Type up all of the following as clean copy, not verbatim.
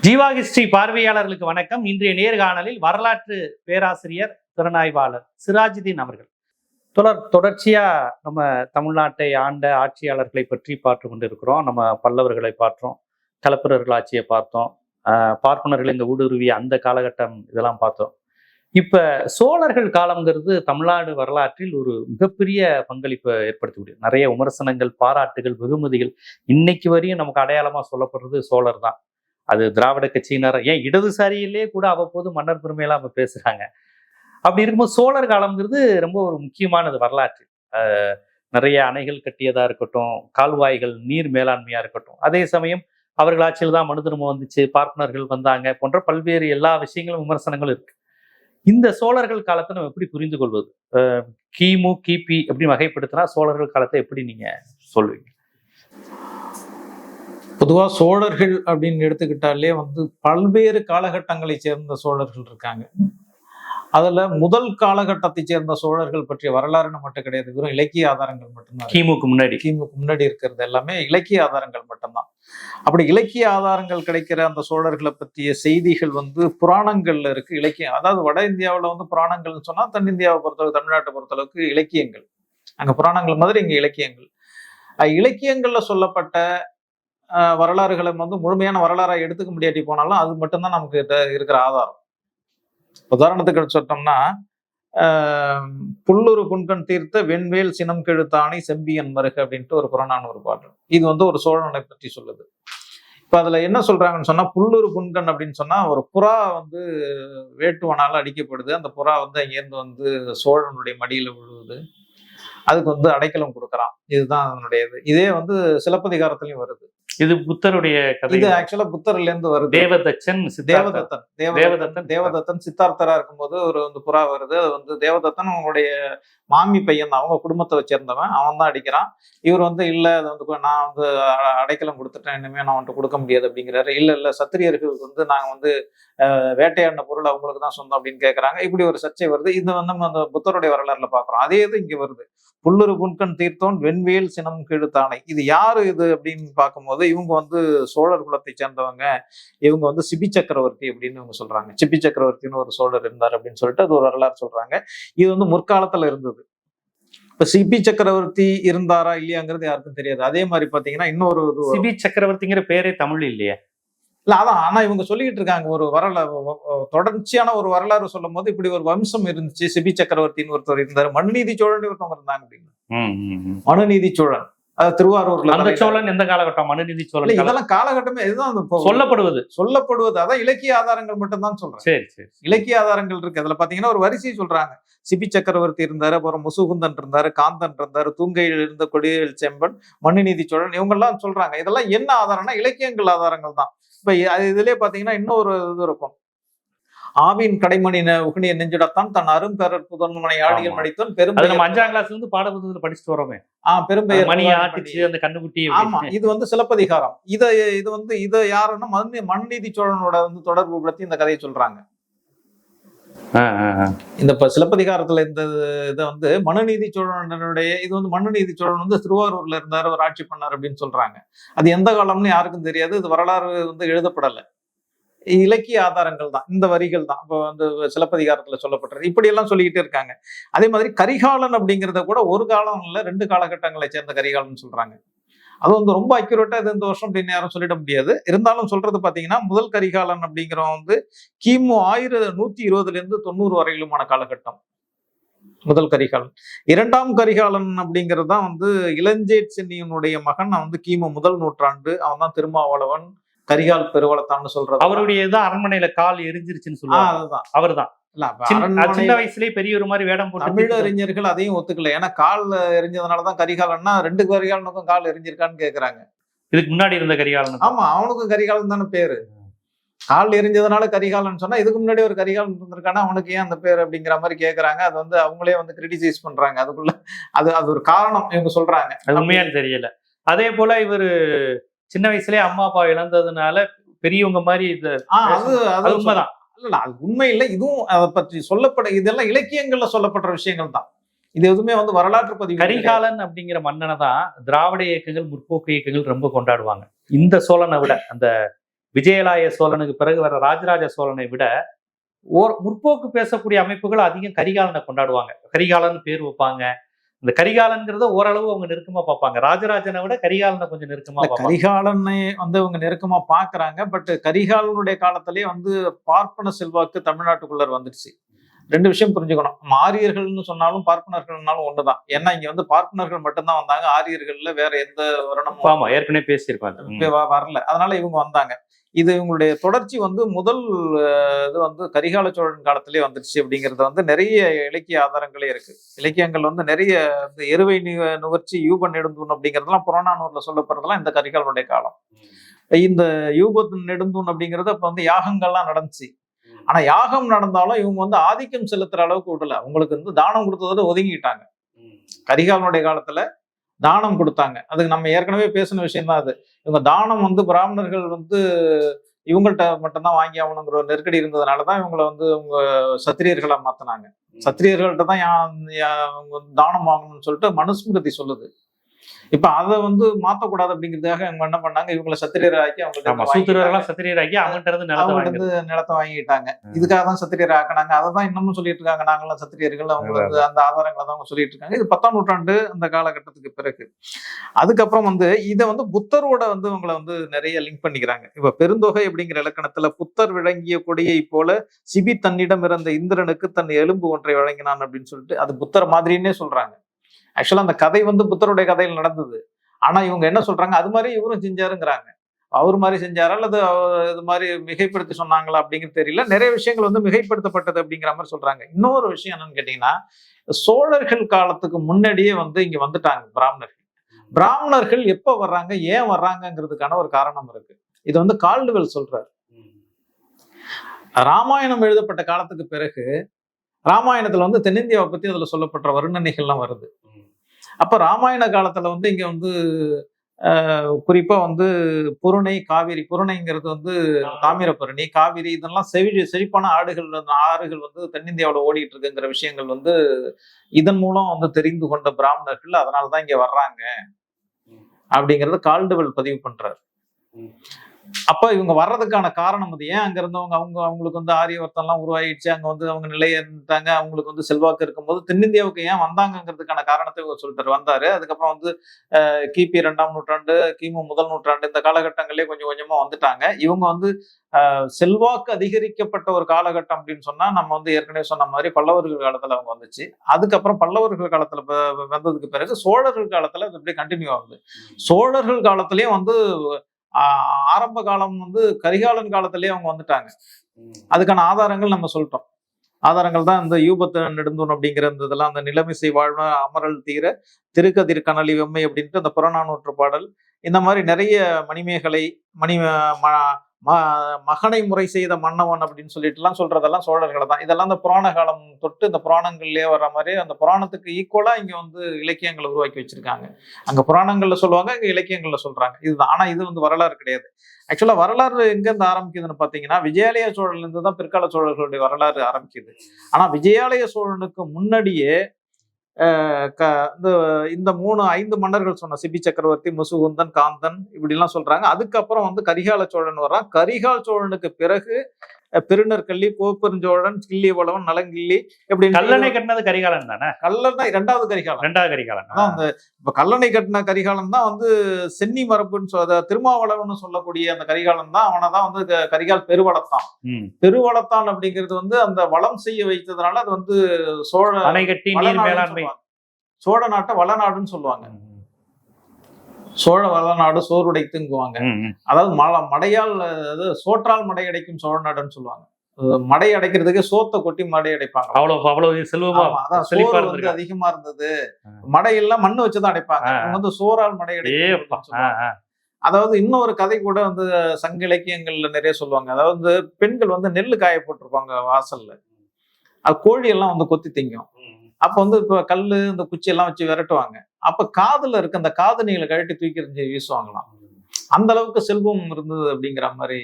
Jeeva history பார்வையாளர்களுக்கு வணக்கம். இன்றைய நேர்காணலில் வரலாற்று பேராசிரியர் திறனாய்வாளர் சிராஜுதீன் அவர்கள். தொடர்ச்சியா நம்ம தமிழ்நாட்டை ஆண்ட ஆட்சியாளர்களை பற்றி பார்த்து கொண்டிருக்கிறோம். நம்ம பல்லவர்களை பார்த்தோம், களப்பிரர்கள் ஆட்சியை பார்த்தோம், பார்ப்பனர்கள் இந்த ஊடுருவிய அந்த காலகட்டம் இதெல்லாம் பார்த்தோம். இப்ப சோழர்கள் காலம்ங்கிறது தமிழ்நாடு வரலாற்றில் ஒரு மிகப்பெரிய பங்களிப்பை ஏற்படுத்தி முடியும். நிறைய விமர்சனங்கள், பாராட்டுகள், வெகுமதிகள் இன்னைக்கு வரையும் நமக்கு அடையாளமா சொல்லப்படுறது சோழர் தான். அது திராவிட கட்சியினர், ஏன் இடதுசாரியிலே கூட அவ்வப்போது மன்னர் பெருமையெல்லாம் அவங்க பேசுறாங்க. அப்படி இருக்கும்போது சோழர் காலம்ங்கிறது ரொம்ப ஒரு முக்கியமானது வரலாற்று. நிறைய அணைகள் கட்டியதா இருக்கட்டும், கால்வாய்கள், நீர் மேலாண்மையா இருக்கட்டும், அதே சமயம் அவர்கள் ஆட்சியில் தான் மனு திரும்ப வந்துச்சு, பார்ப்பனர்கள் வந்தாங்க போன்ற பல்வேறு எல்லா விஷயங்களும் விமர்சனங்களும் இருக்கு. இந்த சோழர்கள் காலத்தை நம்ம எப்படி புரிந்து கொள்வது? கிமு கிபி எப்படி வகைப்படுத்தினா சோழர்கள் காலத்தை எப்படி நீங்க சொல்லுவீங்க? பொதுவாக சோழர்கள் அப்படின்னு எடுத்துக்கிட்டாலே பல்வேறு காலகட்டங்களை சேர்ந்த சோழர்கள் இருக்காங்க. அதுல முதல் காலகட்டத்தை சேர்ந்த சோழர்கள் பற்றிய வரலாறு மட்டும் கிடையாது, வெறும் இலக்கிய ஆதாரங்கள் மட்டும்தான். கிமுக்கு முன்னாடி இருக்கிறது எல்லாமே இலக்கிய ஆதாரங்கள் மட்டும்தான். அப்படி இலக்கிய ஆதாரங்கள் கிடைக்கிற அந்த சோழர்களை பற்றிய செய்திகள் புராணங்கள்ல இருக்கு. இலக்கியம், அதாவது வட இந்தியாவில் புராணங்கள்னு சொன்னா தென்னிந்தியாவை பொறுத்தளவு, தமிழ்நாட்டை பொறுத்தளவுக்கு இலக்கியங்கள். அங்க புராணங்கள் மாதிரி இங்க இலக்கியங்கள். இலக்கியங்கள்ல சொல்லப்பட்ட வரலாறுகளை முழுமையான வரலாறா எடுத்துக்க முடியாட்டி போனாலும் அது மட்டும்தான் நமக்கு இருக்கிற ஆதாரம். உதாரணத்துக்கு சொன்னோம்னா, புல்லூரு புன்கண் தீர்த்த வெண்வேல் சினம் கெழுத்தாணி செம்பியன் மருக அப்படின்ட்டு ஒரு புறநானூறு பாட்டு. இது ஒரு சோழனை பற்றி சொல்லுது. இப்ப அதுல என்ன சொல்றாங்கன்னு சொன்னா, புல்லூரு புன்கண் அப்படின்னு சொன்னா ஒரு புறா வேட்டுவனால அடிக்கப்படுது. அந்த புறா அங்கேருந்து சோழனுடைய மடியில விழுவுது. அதுக்கு அடைக்கலம் கொடுக்குறான். இதுதான் அதனுடையது. இதே சிலப்பதிகாரத்திலையும் வருது. இது புத்தருடைய கதை. இது ஆக்சுவலா புத்தர்ல இருந்து வருது. தேவதத்தன் சித்தார்த்தரா இருக்கும்போது ஒரு புறா வருது. அது தேவதத்தன் அவங்களுடைய மாமி பையன், அவங்க குடும்பத்தை சேர்ந்தவன். அவன் தான் அடிக்கிறான். இவர் இல்ல, அது நான் அடைக்கலம் கொடுத்துட்டேன், இனிமே நான் கொடுக்க முடியாது அப்படிங்கிறாரு. இல்ல சத்திரியர்களுக்கு நாங்க வேட்டையாடின பொருள் அவங்களுக்கு தான் சொந்தம் அப்படின்னு கேட்கறாங்க. இப்படி ஒரு சர்ச்சை வருது. இது அந்த புத்தருடைய வரலாறுல பாக்குறோம். அதே இது இங்க வருது. புல்லுரு புன்கண் தீர்த்தோன் வெண்வேல் சினம் கெழுத்தானை. இது யாரு இது அப்படின்னு பார்க்கும்போது, இவங்க சோழர் குலத்தை சேர்ந்தவங்க. இவங்க சிபி சக்கரவர்த்தி அப்படின்னு இவங்க சொல்றாங்க. சிபி சக்கரவர்த்தின்னு ஒரு சோழர் இருந்தார் அப்படின்னு சொல்லிட்டு அது ஒரு வரலாறு சொல்றாங்க. இது முற்காலத்துல இருந்தது. இப்ப சிபி சக்கரவர்த்தி இருந்தாரா இல்லையாங்கிறது யாருக்கும் தெரியாது. அதே மாதிரி பாத்தீங்கன்னா இன்னொரு சிபி சக்கரவர்த்திங்கிற பேரே தமிழ் இல்லையா? இல்ல அதான். ஆனா இவங்க சொல்லிக்கிட்டு இருக்காங்க ஒரு தொடர்ச்சியான ஒரு வரலாறு சொல்லும் போது, இப்படி ஒரு வம்சம் இருந்துச்சு, சிபி சக்கரவர்த்தின்னு ஒருத்தர் இருந்தாரு, மனுநீதி சோழன் ஒருத்தவங்க இருந்தாங்க அப்படின்னு. மனுநீதி சோழன், அதாவது திருவாரூர்ல. அந்த சோழன் எந்த காலகட்டம்? மனுநீதி சோழன். இதெல்லாம் காலகட்டமே இதுதான் சொல்லப்படுவது. அதான் இலக்கிய ஆதாரங்கள் மட்டும் தான் சொல்றேன். சரி, இலக்கிய ஆதாரங்கள் இருக்கு. அதுல பாத்தீங்கன்னா ஒரு வரிசை சொல்றாங்க. சிபி சக்கரவர்த்தி இருந்தாரு, அப்புறம் முசுகுந்தன் இருந்தாரு, காந்தன் இருந்தாரு, தூங்கையில் இருந்த கொடியல் செம்பன், மனுநீதி சோழன், இவங்க எல்லாம் சொல்றாங்க. இதெல்லாம் என்ன ஆதாரம்னா இலக்கியங்கள் ஆதாரங்கள் தான். இப்ப இதுலயே பாத்தீங்கன்னா இன்னொரு இது இருக்கும். ஆவின் கடைமணி உகனிய நெஞ்சிடத்தான் தன் அரும்பெறர் புதன்மனை ஆடியல் மடித்தோன் பெரும். நம்ம 5ஆம் கிளாஸ்ல இருந்து பாடப்புத்தகத்துல படிச்சுட்டு வரோமே. பெரும்பெயர் மணி ஆட்டிச்சு அந்த கண்ணுக்குட்டி. ஆமா, இது சிலப்பதிகாரம். இத யாருன்னா மனுநீதி சோழனோட தொடர்பு படுத்தி இந்த கதையை சொல்றாங்க. இந்த சிலப்பதிகாரத்துல இந்த இதை மனுநீதி சோழனுடைய இது மனுநீதி சோழன் திருவாரூர்ல இருந்தாரு, ஒரு ஆட்சி பண்ணார் அப்படின்னு சொல்றாங்க. அது எந்த காலம்னு யாருக்கும் தெரியாது. இது வரலாறு எழுதப்படலை. இலக்கிய ஆதாரங்கள் தான், இந்த வரிகள் தான் இப்போ சிலப்பதிகாரத்துல சொல்லப்பட்டது. இப்படி எல்லாம் சொல்லிக்கிட்டே இருக்காங்க. அதே மாதிரி கரிகாலன் அப்படிங்கிறத கூட ஒரு காலம் இல்ல, 2 காலகட்டங்களை சேர்ந்த கரிகாலன் சொல்றாங்க. அது ரொம்ப அக்யூரேட்டா இது இந்த வருஷம் அப்படின்னு யாரும் சொல்லிட முடியாது. இருந்தாலும் சொல்றது பாத்தீங்கன்னா, முதல் கரிகாலன் அப்படிங்கிறவன் கிமு 1120 இருந்து 90 வரையிலுமான காலகட்டம் முதல் கரிகாலன். 2ஆம் கரிகாலன் அப்படிங்கிறது தான் இளஞ்சேட் சென்னியனுடைய மகன். கிமு முதல் நூற்றாண்டு. அவன் தான் திருமாவளவன், கரிகால் பெருவளத்தான்னு சொல்றது. அவருடைய அரண்மனையில கால் எரிஞ்சிருச்சுன்னு சொல்லுவாங்க. அதுதான் அவர்தான். சின்ன வயசுலயே பெரிய ஒரு மாதிரி வேடம் போட்டு தமிழ் அறிஞர்கள் அதையும் ஒத்துக்கல. ஏன்னா கால் எரிஞ்சதுனாலதான் கரிகாலன்னா 2 கரிகாலனுக்கும் கால் எரிஞ்சிருக்கான்னு கேக்குறாங்க. இதுக்கு முன்னாடி இருந்த கரிகாலன். ஆமா, அவனுக்கும் கரிகாலன் தானே பேரு. கால் எரிஞ்சதுனால கரிகாலன் சொன்னா, இதுக்கு முன்னாடி ஒரு கரிகாலன் இருந்திருக்கானா, அவனுக்கு ஏன் அந்த பேர் அப்படிங்கிற மாதிரி கேக்குறாங்க. அது அவங்களே கிரிட்டிசைஸ் பண்றாங்க. அதுக்குள்ள அது ஒரு காரணம் இவங்க சொல்றாங்க. அது உண்மையானு தெரியல. அதே போல இவரு சின்ன வயசுலயே அம்மா அப்பா இழந்ததுனால பெரியவங்க மாதிரி அது உண்மைதான். இல்ல அது உண்மை இல்லை. இதுவும் அதை பற்றி இதெல்லாம் இலக்கியங்கள்ல சொல்லப்பட்ட விஷயங்கள் தான். இது எதுவுமே வரலாற்று பதிவு. கரிகாலன் அப்படிங்கிற மன்னனை தான் திராவிட இயக்கங்கள், முற்போக்கு இயக்கங்கள் ரொம்ப கொண்டாடுவாங்க. இந்த சோழனை விட அந்த விஜயாலய சோழனுக்கு பிறகு வர ராஜராஜ சோழனை விட முற்போக்கு பேசக்கூடிய அமைப்புகள் அதிகம் கரிகாலனை கொண்டாடுவாங்க. கரிகாலன் பேர் வைப்பாங்க. இந்த கரிகாலன்கிறத ஓரளவு அவங்க நெருக்கமா பார்ப்பாங்க. ராஜராஜனை விட கரிகாலனை கொஞ்சம் நெருக்கமா பார்ப்பாங்க. கரிகாலனை வந்து அவங்க நெருக்கமா பாக்குறாங்க. பட் கரிகாலனுடைய காலத்திலேயே வந்து பார்ப்பன செல்வாக்கு தமிழ்நாட்டுக்குள்ள வந்துடுச்சு. ரெண்டு விஷயம் புரிஞ்சுக்கணும். ஆரியர்கள்னு சொன்னாலும் பார்ப்பனர்கள்னாலும் ஒண்ணுதான். ஏன்னா இங்க வந்து பார்ப்பனர்கள் மட்டும்தான் வந்தாங்க. ஆரியர்கள்ல வேற எந்த வருணமும் ஏற்கனவே பேசியிருப்பாங்க வரல. அதனால இவங்க வந்தாங்க. இது இவங்களுடைய தொடர்ச்சி வந்து முதல் இது வந்து கரிகால சோழன் காலத்திலே வந்துருச்சு அப்படிங்கிறது வந்து நிறைய இலக்கிய ஆதாரங்களே இருக்கு. இலக்கியங்கள் வந்து நிறைய எருவை நுகர்ச்சி யூப நெடுந்தூன் அப்படிங்கிறதுலாம் புறநானூர்ல சொல்லப்படுறதுலாம் இந்த கரிகாலனுடைய காலம். இந்த யூப நெடுந்தூன் அப்படிங்கிறது அப்ப வந்து யாகங்கள்லாம் நடந்துச்சு. ஆனா யாகம் நடந்தாலும் இவங்க வந்து ஆதிக்கம் செலுத்துற அளவுக்கு விடல. அவங்களுக்கு வந்து தானம் கொடுத்ததோட ஒதுங்கிட்டாங்க. கரிகாலனுடைய காலத்துல தானம் கொடுத்தாங்க. அதுக்கு நம்ம ஏற்கனவே பேசின விஷயம் தான் அது. இவங்க தானம் வந்து பிராமணர்கள் வந்து இவங்கள்ட்ட மட்டும்தான் வாங்கி ஆகணுங்கிற ஒரு நெருக்கடி இருந்ததுனாலதான் இவங்களை வந்து அவங்க சத்திரியர்களா மாத்தினாங்க. சத்திரியர்கள்ட்ட தான் தானம் வாங்கணும்னு சொல்லிட்டு மனுஸ்மிருதி சொல்லுது. இப்ப அதை வந்து மாத்தக்கூடாது அப்படிங்கிறதுக்காக இவங்க என்ன பண்ணாங்க, இவங்களை சத்திரியராக்கி அவங்கள்ட்ட இருந்து நிலத்தை வாங்கிட்டாங்க. இதுக்காக தான் சத்திரியர் ஆக்கினாங்க. அதை தான் இன்னமும் சொல்லிட்டு இருக்காங்க, நாங்களாம் சத்திரியர்கள். அவங்க வந்து அந்த ஆதாரங்களை தான் அவங்க சொல்லிட்டு இருக்காங்க. இது 10ஆம் நூற்றாண்டு அந்த காலகட்டத்துக்கு பிறகு. அதுக்கப்புறம் வந்து இதை வந்து புத்தரோட வந்து இவங்களை வந்து நிறைய லிங்க் பண்ணிக்கிறாங்க. இப்ப பெருந்தொகை அப்படிங்கிற இலக்கணத்துல புத்தர் விளங்கிய கொடியை போல சிபி தன்னிடம் இருந்த இந்திரனுக்கு தன் எலும்பு ஒன்றை வழங்கினான் அப்படின்னு சொல்லிட்டு அது புத்தர் மாதிரின்னே சொல்றாங்க. ஆக்சுவலா அந்த கதை வந்து புத்தருடைய கதையில் நடந்தது. ஆனா இவங்க என்ன சொல்றாங்க, அது மாதிரி இவரும் செஞ்சாருங்கிறாங்க. அவர் மாதிரி செஞ்சாரா அல்லது இது மாதிரி மிகைப்படுத்தி சொன்னாங்களா அப்படிங்கிறது தெரியல. நிறைய விஷயங்கள் வந்து மிகைப்படுத்தப்பட்டது அப்படிங்கிற மாதிரி சொல்றாங்க. இன்னொரு விஷயம் என்னன்னு கேட்டீங்கன்னா, சோழர்கள் காலத்துக்கு முன்னாடியே வந்து இங்க வந்துட்டாங்க பிராமணர்கள். பிராமணர்கள் எப்ப வர்றாங்க, ஏன் வர்றாங்கிறதுக்கான ஒரு காரணம் இருக்கு. இது வந்து கால்டுவெல் சொல்றாரு. ராமாயணம் எழுதப்பட்ட காலத்துக்கு பிறகு ராமாயணத்துல வந்து தென்னிந்தியாவை பத்தி அதுல சொல்லப்பட்ட வர்ணனைகள்லாம் வருது. அப்ப ராமாயண காலத்துல வந்து இங்க வந்து குறிப்பா வந்து புருணை, காவிரி, புருணைங்கிறது வந்து தாமிரபரணி, காவிரி, இதெல்லாம் செழிப்பான ஆறுகள் வந்து தென்னிந்தியாவில் ஓடிட்டு இருக்குங்கிற விஷயங்கள் வந்து இதன் மூலம் வந்து தெரிந்து கொண்ட பிராமணர்கள் அதனாலதான் இங்க வர்றாங்க அப்படிங்கறத கால்டுவெல் பதிவு பண்றாரு. அப்ப இவங்க வர்றதுக்கான காரணம் அது. ஏன் அங்க இருந்தவங்க அவங்களுக்கு வந்து ஆரியவர்த்தம் எல்லாம் உருவாயிடுச்சு, அங்க வந்து அவங்க நிலையிருந்தாங்க, அவங்களுக்கு வந்து செல்வாக்கு இருக்கும்போது தென்னிந்தியாவுக்கு ஏன் வந்தாங்கிறதுக்கான காரணத்தை இவர் சொல்லிட்டு வந்தாரு. அதுக்கப்புறம் வந்து கிபி 2ஆம் நூற்றாண்டு, கிமு 1 நூற்றாண்டு இந்த காலகட்டங்களே கொஞ்சம் கொஞ்சமா வந்துட்டாங்க. இவங்க வந்து செல்வாக்கு அதிகரிக்கப்பட்ட ஒரு காலகட்டம் அப்படின்னு சொன்னா நம்ம வந்து ஏற்கனவே சொன்ன மாதிரி பல்லவர்கள் காலத்துல அவங்க வந்துச்சு. அதுக்கப்புறம் பல்லவர்கள் காலத்துல வந்ததுக்கு பிறகு சோழர்கள் காலத்துல அது அப்படியே கண்டினியூ ஆகுது. சோழர்கள் காலத்திலயும் வந்து ஆரம்ப காலம் வந்து கரிகாலன் காலத்திலேயே அவங்க வந்துட்டாங்க. அதுக்கான ஆதாரங்கள் நம்ம சொல்லிட்டோம். ஆதாரங்கள் தான் இந்த யூபத்த நெடுந்தூன் அப்படிங்கிற இதெல்லாம், அந்த நிலைமிசை வாழ்வ அமரல் தீர திருக்கதிர் கனலி வெம்மை அப்படின்ட்டு அந்த புறநானூற்று பாடல், இந்த மாதிரி நிறைய மணிமேகலை, மகனை முறை செய்த மன்னவன் அப்படின்னு சொல்லிட்டு எல்லாம் சொல்றதெல்லாம் சோழர்களை தான். இதெல்லாம் இந்த புராண காலம் தொட்டு இந்த புராணங்கள்லயே வர்ற மாதிரி அந்த புராணத்துக்கு ஈக்குவலா இங்க வந்து இலக்கியங்களை உருவாக்கி வச்சிருக்காங்க. அங்க புராணங்கள்ல சொல்லுவாங்க, இங்க இலக்கியங்கள்ல சொல்றாங்க. இதுதான். ஆனா இது வந்து வரலாறு கிடையாது. ஆக்சுவலா வரலாறு எங்க இருந்து ஆரம்பிக்குதுன்னு பாத்தீங்கன்னா, விஜயாலய சோழன்ல இருந்து தான் பிற்கால சோழர்களுடைய வரலாறு ஆரம்பிக்குது. ஆனா விஜயாலய சோழனுக்கு முன்னாடியே இந்த 5 மன்னர்கள் சொன்ன சிபி சக்கரவர்த்தி, முசுகுந்தன், காந்தன் இப்படி எல்லாம் சொல்றாங்க. அதுக்கப்புறம் வந்து கரிகால சோழன் வர்றான். கரிகால சோழனுக்கு பிறகு பெருநற்கல்லி, கோப்பெருஞ்சோழன், கிள்ளிவளவன், நலங்கிள்ளி எப்படி. கல்லணை கட்டினது கரிகாலன் தானே? கல்லணை 2வது கரிகாலன். அந்த இப்ப கல்லணை கட்டின கரிகாலன் தான் வந்து சென்னி மரபுன்னு திருமாவளவன் சொல்லக்கூடிய அந்த கரிகாலன் தான். அவனதான் வந்து கரிகால் பெருவளத்தான். பெருவளத்தான் அப்படிங்கிறது வந்து அந்த வளம் செய்ய வைத்ததுனால அது வந்து சோழ அணை கட்டி நீர் மேலாண்மை, சோழ நாட்டை வளநாடுன்னு சொல்லுவாங்க. சோழ வளநாடு சோறுடைத்துங்குவாங்க. அதாவது மடையால், சோற்றால் மடை அடைக்கும் சோழ நாடுன்னு சொல்லுவாங்க. மடை அடைக்கிறதுக்கு சோத்தை கொட்டி மடை அடைப்பாங்க. அவ்வளவு செல்வமா, சோறு வந்து அதிகமா இருந்தது. மடையெல்லாம் மண்ணு வச்சுதான் அடைப்பாங்க. அவங்க வந்து சோறால் மடை அடைப்பாங்க. அதாவது இன்னொரு கதை கூட வந்து சங்க இலக்கியங்கள்ல நிறைய சொல்லுவாங்க. அதாவது பெண்கள் வந்து நெல்லு காய போட்டிருப்பாங்க வாசல்ல, அது கோழி எல்லாம் வந்து கொத்தி திங்கும். அப்ப வந்து இப்ப கல்லு இந்த குச்சி எல்லாம் வச்சு விரட்டுவாங்க. அப்ப காதுல இருக்க அந்த காது நீங்களை கழட்டி தூக்கி எறிஞ்சு வீசுவாங்களாம். அந்த அளவுக்கு செல்வம் இருந்தது அப்படிங்கிற மாதிரி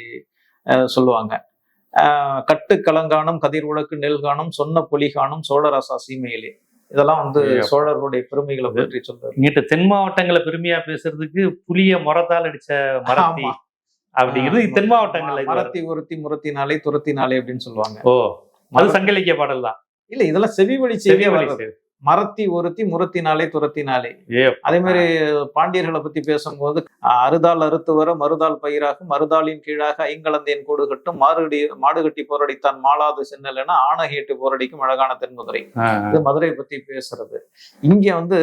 சொல்லுவாங்க. கட்டு கலங்கானும் கதிர் உலக்கு நெல்கானும் சொன்ன பொலிகானும் சோழராசா சீமையிலே, இதெல்லாம் வந்து சோழர்களுடைய பெருமைகளை பற்றி சொல்றாரு. இங்கிட்ட தென் மாவட்டங்களை பெருமையா பேசுறதுக்கு புளிய முறத்தால் அடிச்ச மரத்தி அப்படிங்கிறது தென் மாவட்டங்கள்ல இது வருது. மரத்தி ஒருத்தி முரத்தினாலே துரத்தினாலே அப்படின்னு சொல்லுவாங்க. ஓ, அது சங்க இலக்கிய பாடல் தான். இல்ல இதெல்லாம் செவி வழி செவி செய்தியா வழி வர்றது. செய்தி. மரத்தி ஒருத்தி முரத்தினாலே துரத்தினாலே. ஏ, அதே மாதிரி பாண்டியர்களை பத்தி பேசும்போது அறுதால் அறுத்து வர மறுதால் பயிராகும் மறுதாளின் கீழாக ஐங்கலந்தேன் கூடு கட்டும் மாடு கட்டி போரடித்தான் மாளாது சென்னல் என ஆணகேட்டு போரடிக்கும் அழகான தென்மதுரை. இது மதுரை பத்தி பேசுறது. இங்க வந்து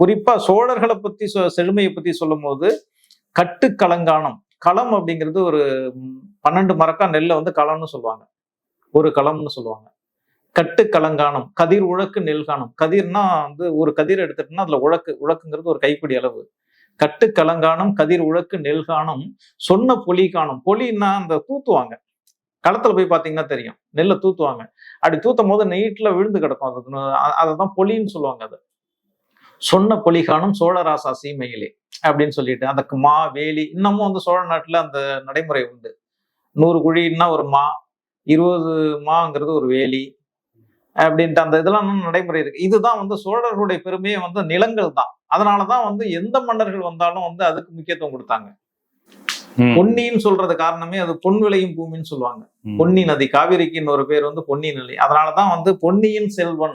குறிப்பா சோழர்களை பத்தி செழுமையை பத்தி சொல்லும் போது கட்டு கலங்கானம், களம் அப்படிங்கிறது ஒரு 12 மரக்கா நெல்லை வந்து களம்னு சொல்லுவாங்க, ஒரு களம்னு சொல்லுவாங்க. கட்டு கலங்கானம், கதிர் உழக்கு நெல்கானம். கதிர்னா வந்து ஒரு கதிர் எடுத்துட்டோம்னா அதுல உழக்குங்கிறது ஒரு கைப்பிடி அளவு. கட்டு கலங்கானம் கதிர் உழக்கு நெல்கானம் சொன்ன பொலி காணும். பொலின்னா அந்த தூத்துவாங்க, களத்துல போய் பாத்தீங்கன்னா தெரியும், நெல்லை தூத்துவாங்க. அப்படி தூத்தும் போது நெய்ட்ல விழுந்து கிடக்கும், அது அதைதான் பொலின்னு சொல்லுவாங்க. அது சொன்ன பொலி காணும் சோழராசா சீமையிலே அப்படின்னு சொல்லிட்டு அந்த மா வேலி இன்னமும் வந்து சோழ நாட்டுல அந்த நடைமுறை உண்டு. 100 குழின்னா ஒரு மா, 20 மாங்கிறது ஒரு வேலி அப்படின்ட்டு அந்த இதெல்லாம் நடைமுறை இருக்கு. இதுதான் வந்து சோழர்களுடைய பெருமையை வந்து நிலங்கள் தான். அதனாலதான் வந்து எந்த மன்னர்கள் வந்தாலும் வந்து அதுக்கு முக்கியத்துவம் கொடுத்தாங்க. பொன்னின்னு சொல்றது காரணமே அது பொன் விளையும் பூமின்னு சொல்லுவாங்க. பொன்னி நதி, காவிரிக்கு இன்னொரு பேர் வந்து பொன்னி நதி. அதனாலதான் வந்து பொன்னியின் செல்வன்,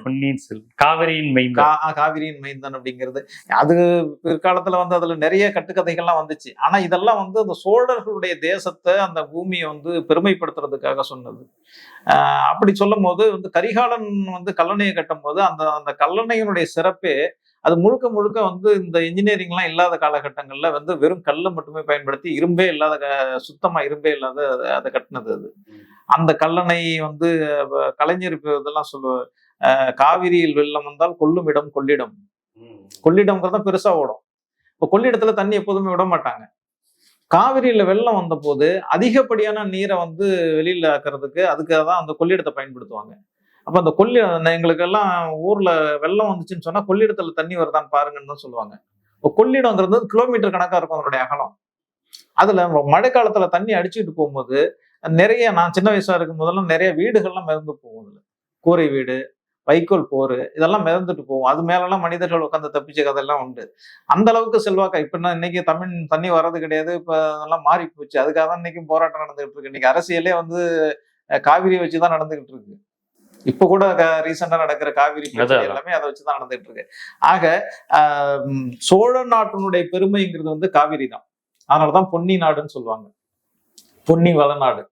காவிரியின் மைந்தன், காவிரியின் மைந்தன் அப்படிங்கிறது. அது பிற்காலத்துல வந்து அதுல நிறைய கட்டுக்கதைகள்லாம் வந்துச்சு. ஆனா இதெல்லாம் வந்து அந்த சோழர்களுடைய தேசத்தை அந்த பூமியை வந்து பெருமைப்படுத்துறதுக்காக சொன்னது. அப்படி சொல்லும் போது வந்து கரிகாலன் வந்து கல்லணையை கட்டும் போது அந்த கல்லணையினுடைய சிறப்பே அது முழுக்க முழுக்க வந்து இந்த இன்ஜினியரிங் எல்லாம் இல்லாத காலகட்டங்கள்ல வந்து வெறும் கல்லை மட்டுமே பயன்படுத்தி இரும்பே இல்லாத சுத்தமா இரும்பே இல்லாத அதை கட்டினது. அது அந்த கல்லணை வந்து கலைஞர் இதெல்லாம் சொல்லுவார், காவிரியில் வெள்ளம் வந்தால் கொள்ளும் இடம் கொள்ளிடம். கொள்ளிடம்ங்கிறத பெருசா ஓடும். இப்போ கொள்ளிடத்துல தண்ணி எப்போதுமே விட மாட்டாங்க. காவிரியில வெள்ளம் வந்த போது அதிகப்படியான நீரை வந்து வெளியில ஆக்குறதுக்கு அதுக்காக தான் அந்த கொள்ளிடத்தை பயன்படுத்துவாங்க. அப்ப அந்த எங்களுக்கு எல்லாம் ஊர்ல வெள்ளம் வந்துச்சுன்னு சொன்னா கொள்ளிடத்துல தண்ணி வருதான்னு பாருங்கன்னு தான் சொல்லுவாங்க. கொள்ளிடம்ங்கிறது கிலோமீட்டர் கணக்கா இருக்கும் அதனுடைய அகலம். அதுல மழை காலத்துல தண்ணி அடிச்சுட்டு போகும்போது நிறைய, நான் சின்ன வயசா இருக்கும் போதெல்லாம் நிறைய வீடுகள்லாம் மிதந்து போகும். அதுல கூரை வீடு, வைக்கோல் போரு இதெல்லாம் மிதந்துட்டு போகும். அது மேலெல்லாம் மனிதர்கள் உட்காந்து தப்பிச்ச கதையெல்லாம் உண்டு. அந்த அளவுக்கு செல்வாக்கா. இப்ப இன்னைக்கு தமிழ் தண்ணி வர்றது கிடையாது, இப்ப அதெல்லாம் மாறி போச்சு. அதுக்காக தான் இன்னைக்கும் போராட்டம் நடந்துகிட்டு இருக்கு. இன்னைக்கு அரசியலே வந்து காவிரியை வச்சுதான் நடந்துகிட்டு இருக்கு. இப்ப கூட ரீசெண்டா நடக்கிற காவிரி எல்லாமே அதை வச்சுதான் நடந்துட்டு இருக்கு. ஆக சோழ நாட்டினுடைய பெருமைங்கிறது வந்து காவிரி தான். அதனாலதான் பொன்னி நாடுன்னு சொல்லுவாங்க. பொன்னி வளநாடு,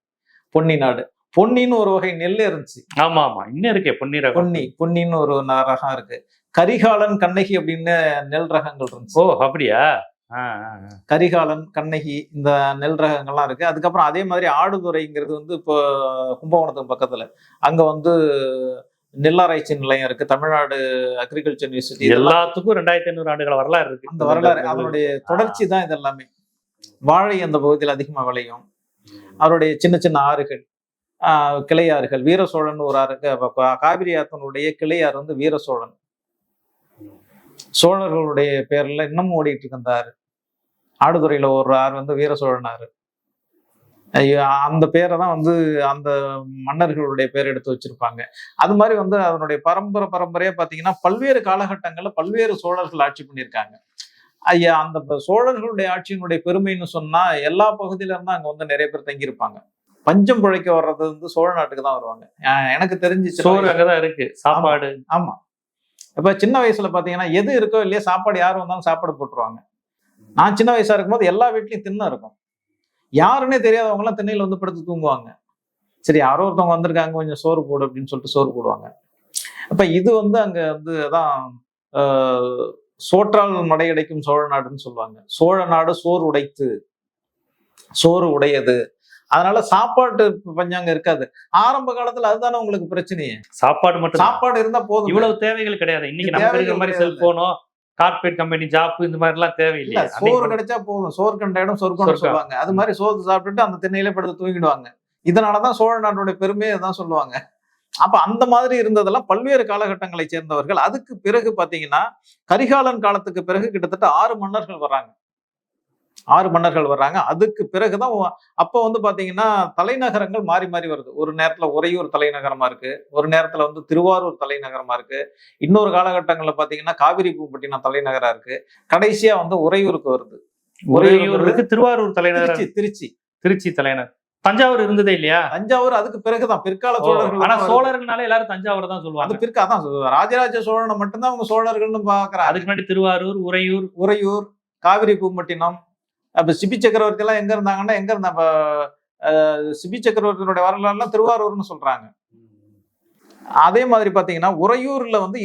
பொன்னி நாடு. பொன்னின்னு ஒரு வகை நெல் இருந்துச்சு. ஆமா ஆமா, இன்னும் இருக்கே பொன்னின்னு ஒரு ரகம் இருக்கு. கரிகாலன் கண்ணகி அப்படின்னு நெல் ரகங்கள் இருந்துச்சு. ஓ அப்படியா? கரிகாலன் கண்ணகி இந்த நெல் ரகங்கள்லாம் இருக்கு. அதுக்கப்புறம் அதே மாதிரி ஆடுதுறைங்கிறது வந்து இப்போ கும்பகோணத்துக்கு பக்கத்துல அங்க வந்து நெல்லாராய்ச்சி நிலையம் இருக்கு. Tamil Nadu agriculture university. எல்லாத்துக்கும் 2500 ஆண்டுகள் வரலாறு இருக்கு. அந்த வரலாறு அதனுடைய தொடர்ச்சி தான் இது எல்லாமே. வாழை அந்த பகுதியில் அதிகமா விளையும். அவருடைய சின்ன சின்ன ஆறுகள், கிளையாறுகள். வீர சோழன் ஒரு ஆறு, காவிரி ஆத்தனுடைய கிளையாறு வந்து வீர சோழன். சோழர்களுடைய பேர்ல இன்னமும் ஓடிட்டு இருக்கு அந்த ஆறு. ஆடுதுறையில ஒரு ஆறு வந்து வீர சோழன் ஆறு. அந்த பேரை தான் வந்து அந்த மன்னர்களுடைய பேர் எடுத்து வச்சிருப்பாங்க. அது மாதிரி வந்து அதனுடைய பரம்பரையா பாத்தீங்கன்னா பல்வேறு காலகட்டங்கள்ல பல்வேறு சோழர்கள் ஆட்சி பண்ணியிருக்காங்க. ஐயா, அந்த சோழர்களுடைய ஆட்சியினுடைய பெருமைன்னு சொன்னா எல்லா பகுதியில இருந்தா அங்க வந்து நிறைய பேர் தங்கியிருப்பாங்க. பஞ்சம் பிழைக்க வர்றது வந்து சோழ நாட்டுக்கு தான் வருவாங்க. எனக்கு தெரிஞ்சு சோறு அங்கதான் இருக்கு, சாப்பாடு. ஆமா, இப்ப சின்ன வயசுல பாத்தீங்கன்னா எது இருக்கோ இல்லையா சாப்பாடு யார் வந்தாலும் சாப்பாடு போட்டுருவாங்க. நான் சின்ன வயசா இருக்கும்போது எல்லா வீட்லயும் திண்ணை இருக்கும். யாருன்னே தெரியாதவங்க எல்லாம் திண்ணையில வந்து படுத்து தூங்குவாங்க. சரி, யாரோ ஒருத்தவங்க வந்திருக்காங்க கொஞ்சம் சோறு போடு அப்படின்னு சொல்லிட்டு சோறு போடுவாங்க. அப்ப இது வந்து அங்க வந்து அதான் சோற்றால் மடையடைக்கும் சோழ நாடுன்னு சொல்லுவாங்க. சோழ நாடு சோறு உடைத்து, சோறு உடையது. அதனால சாப்பாட்டு பஞ்சாங்க இருக்காது. ஆரம்ப காலத்துல அதுதானே உங்களுக்கு பிரச்சனையே. சாப்பாடு மட்டும், சாப்பாடு இருந்தா போதும். இவ்வளவு தேவைகள் கிடையாது. இன்னைக்கு நமக்கு இருக்கிற மாதிரி செல்போனோ கார்பரேட் கம்பெனி ஜாப் இந்த மாதிரி எல்லாம் தேவையில்லை. சோறு கிடைச்சா போதும். சோறு கண்ட இடம் சொர்க்கம்னு சொல்லுவாங்க. அது மாதிரி சோறு சாப்பிட்டுட்டு அந்த திண்ணையில படுத்து தூங்கிடுவாங்க. இதனாலதான் சோழ நாட்டுடைய பெருமையை தான் சொல்லுவாங்க. அப்ப அந்த மாதிரி இருந்ததெல்லாம் பல்வேறு காலகட்டங்களை சேர்ந்தவர்கள். அதுக்கு பிறகு பாத்தீங்கன்னா கரிகாலன் காலத்துக்கு பிறகு கிட்டத்தட்ட 6 மன்னர்கள் வர்றாங்க. 6 மன்னர்கள் வர்றாங்க. அதுக்கு பிறகுதான் அப்ப வந்து பாத்தீங்கன்னா தலைநகரங்கள் மாறி மாறி வருது. ஒரு நேரத்துல உறையூர் தலைநகரமா இருக்கு, ஒரு நேரத்துல வந்து திருவாரூர் தலைநகரமா இருக்கு, இன்னொரு காலகட்டங்கள்ல பாத்தீங்கன்னா காவிரி பூம்பட்டினம் தலைநகரா இருக்கு, கடைசியா வந்து உறையூருக்கு வருது. உறையூருக்கு திருவாரூர் தலைநகர், திருச்சி தலைநகர். தஞ்சாவூர் இருந்ததே இல்லையா? தஞ்சாவூர் அதுக்கு பிறகுதான் பிற்கால சோழர்கள். ஆனா சோழர்கள்னால எல்லாரும் தஞ்சாவூர் தான் சொல்லுவாங்க. அது பிற்காதான் ராஜராஜ சோழனை மட்டும்தான் அவங்க சோழர்கள்னு பாக்குறாங்க. அதுக்கு முன்னாடி திருவாரூர், உறையூர், காவிரி பூம்பட்டினம். அப்ப சிபி சக்கரவர்த்தி எல்லாம் எங்க இருந்தாங்கன்னா எங்க இருந்தா சிபி சக்கரவர்த்தியோட வரலாறுலாம் திருவாரூர்னு சொல்றாங்க. அதே மாதிரி பாத்தீங்கன்னா உறையூர்ல வந்து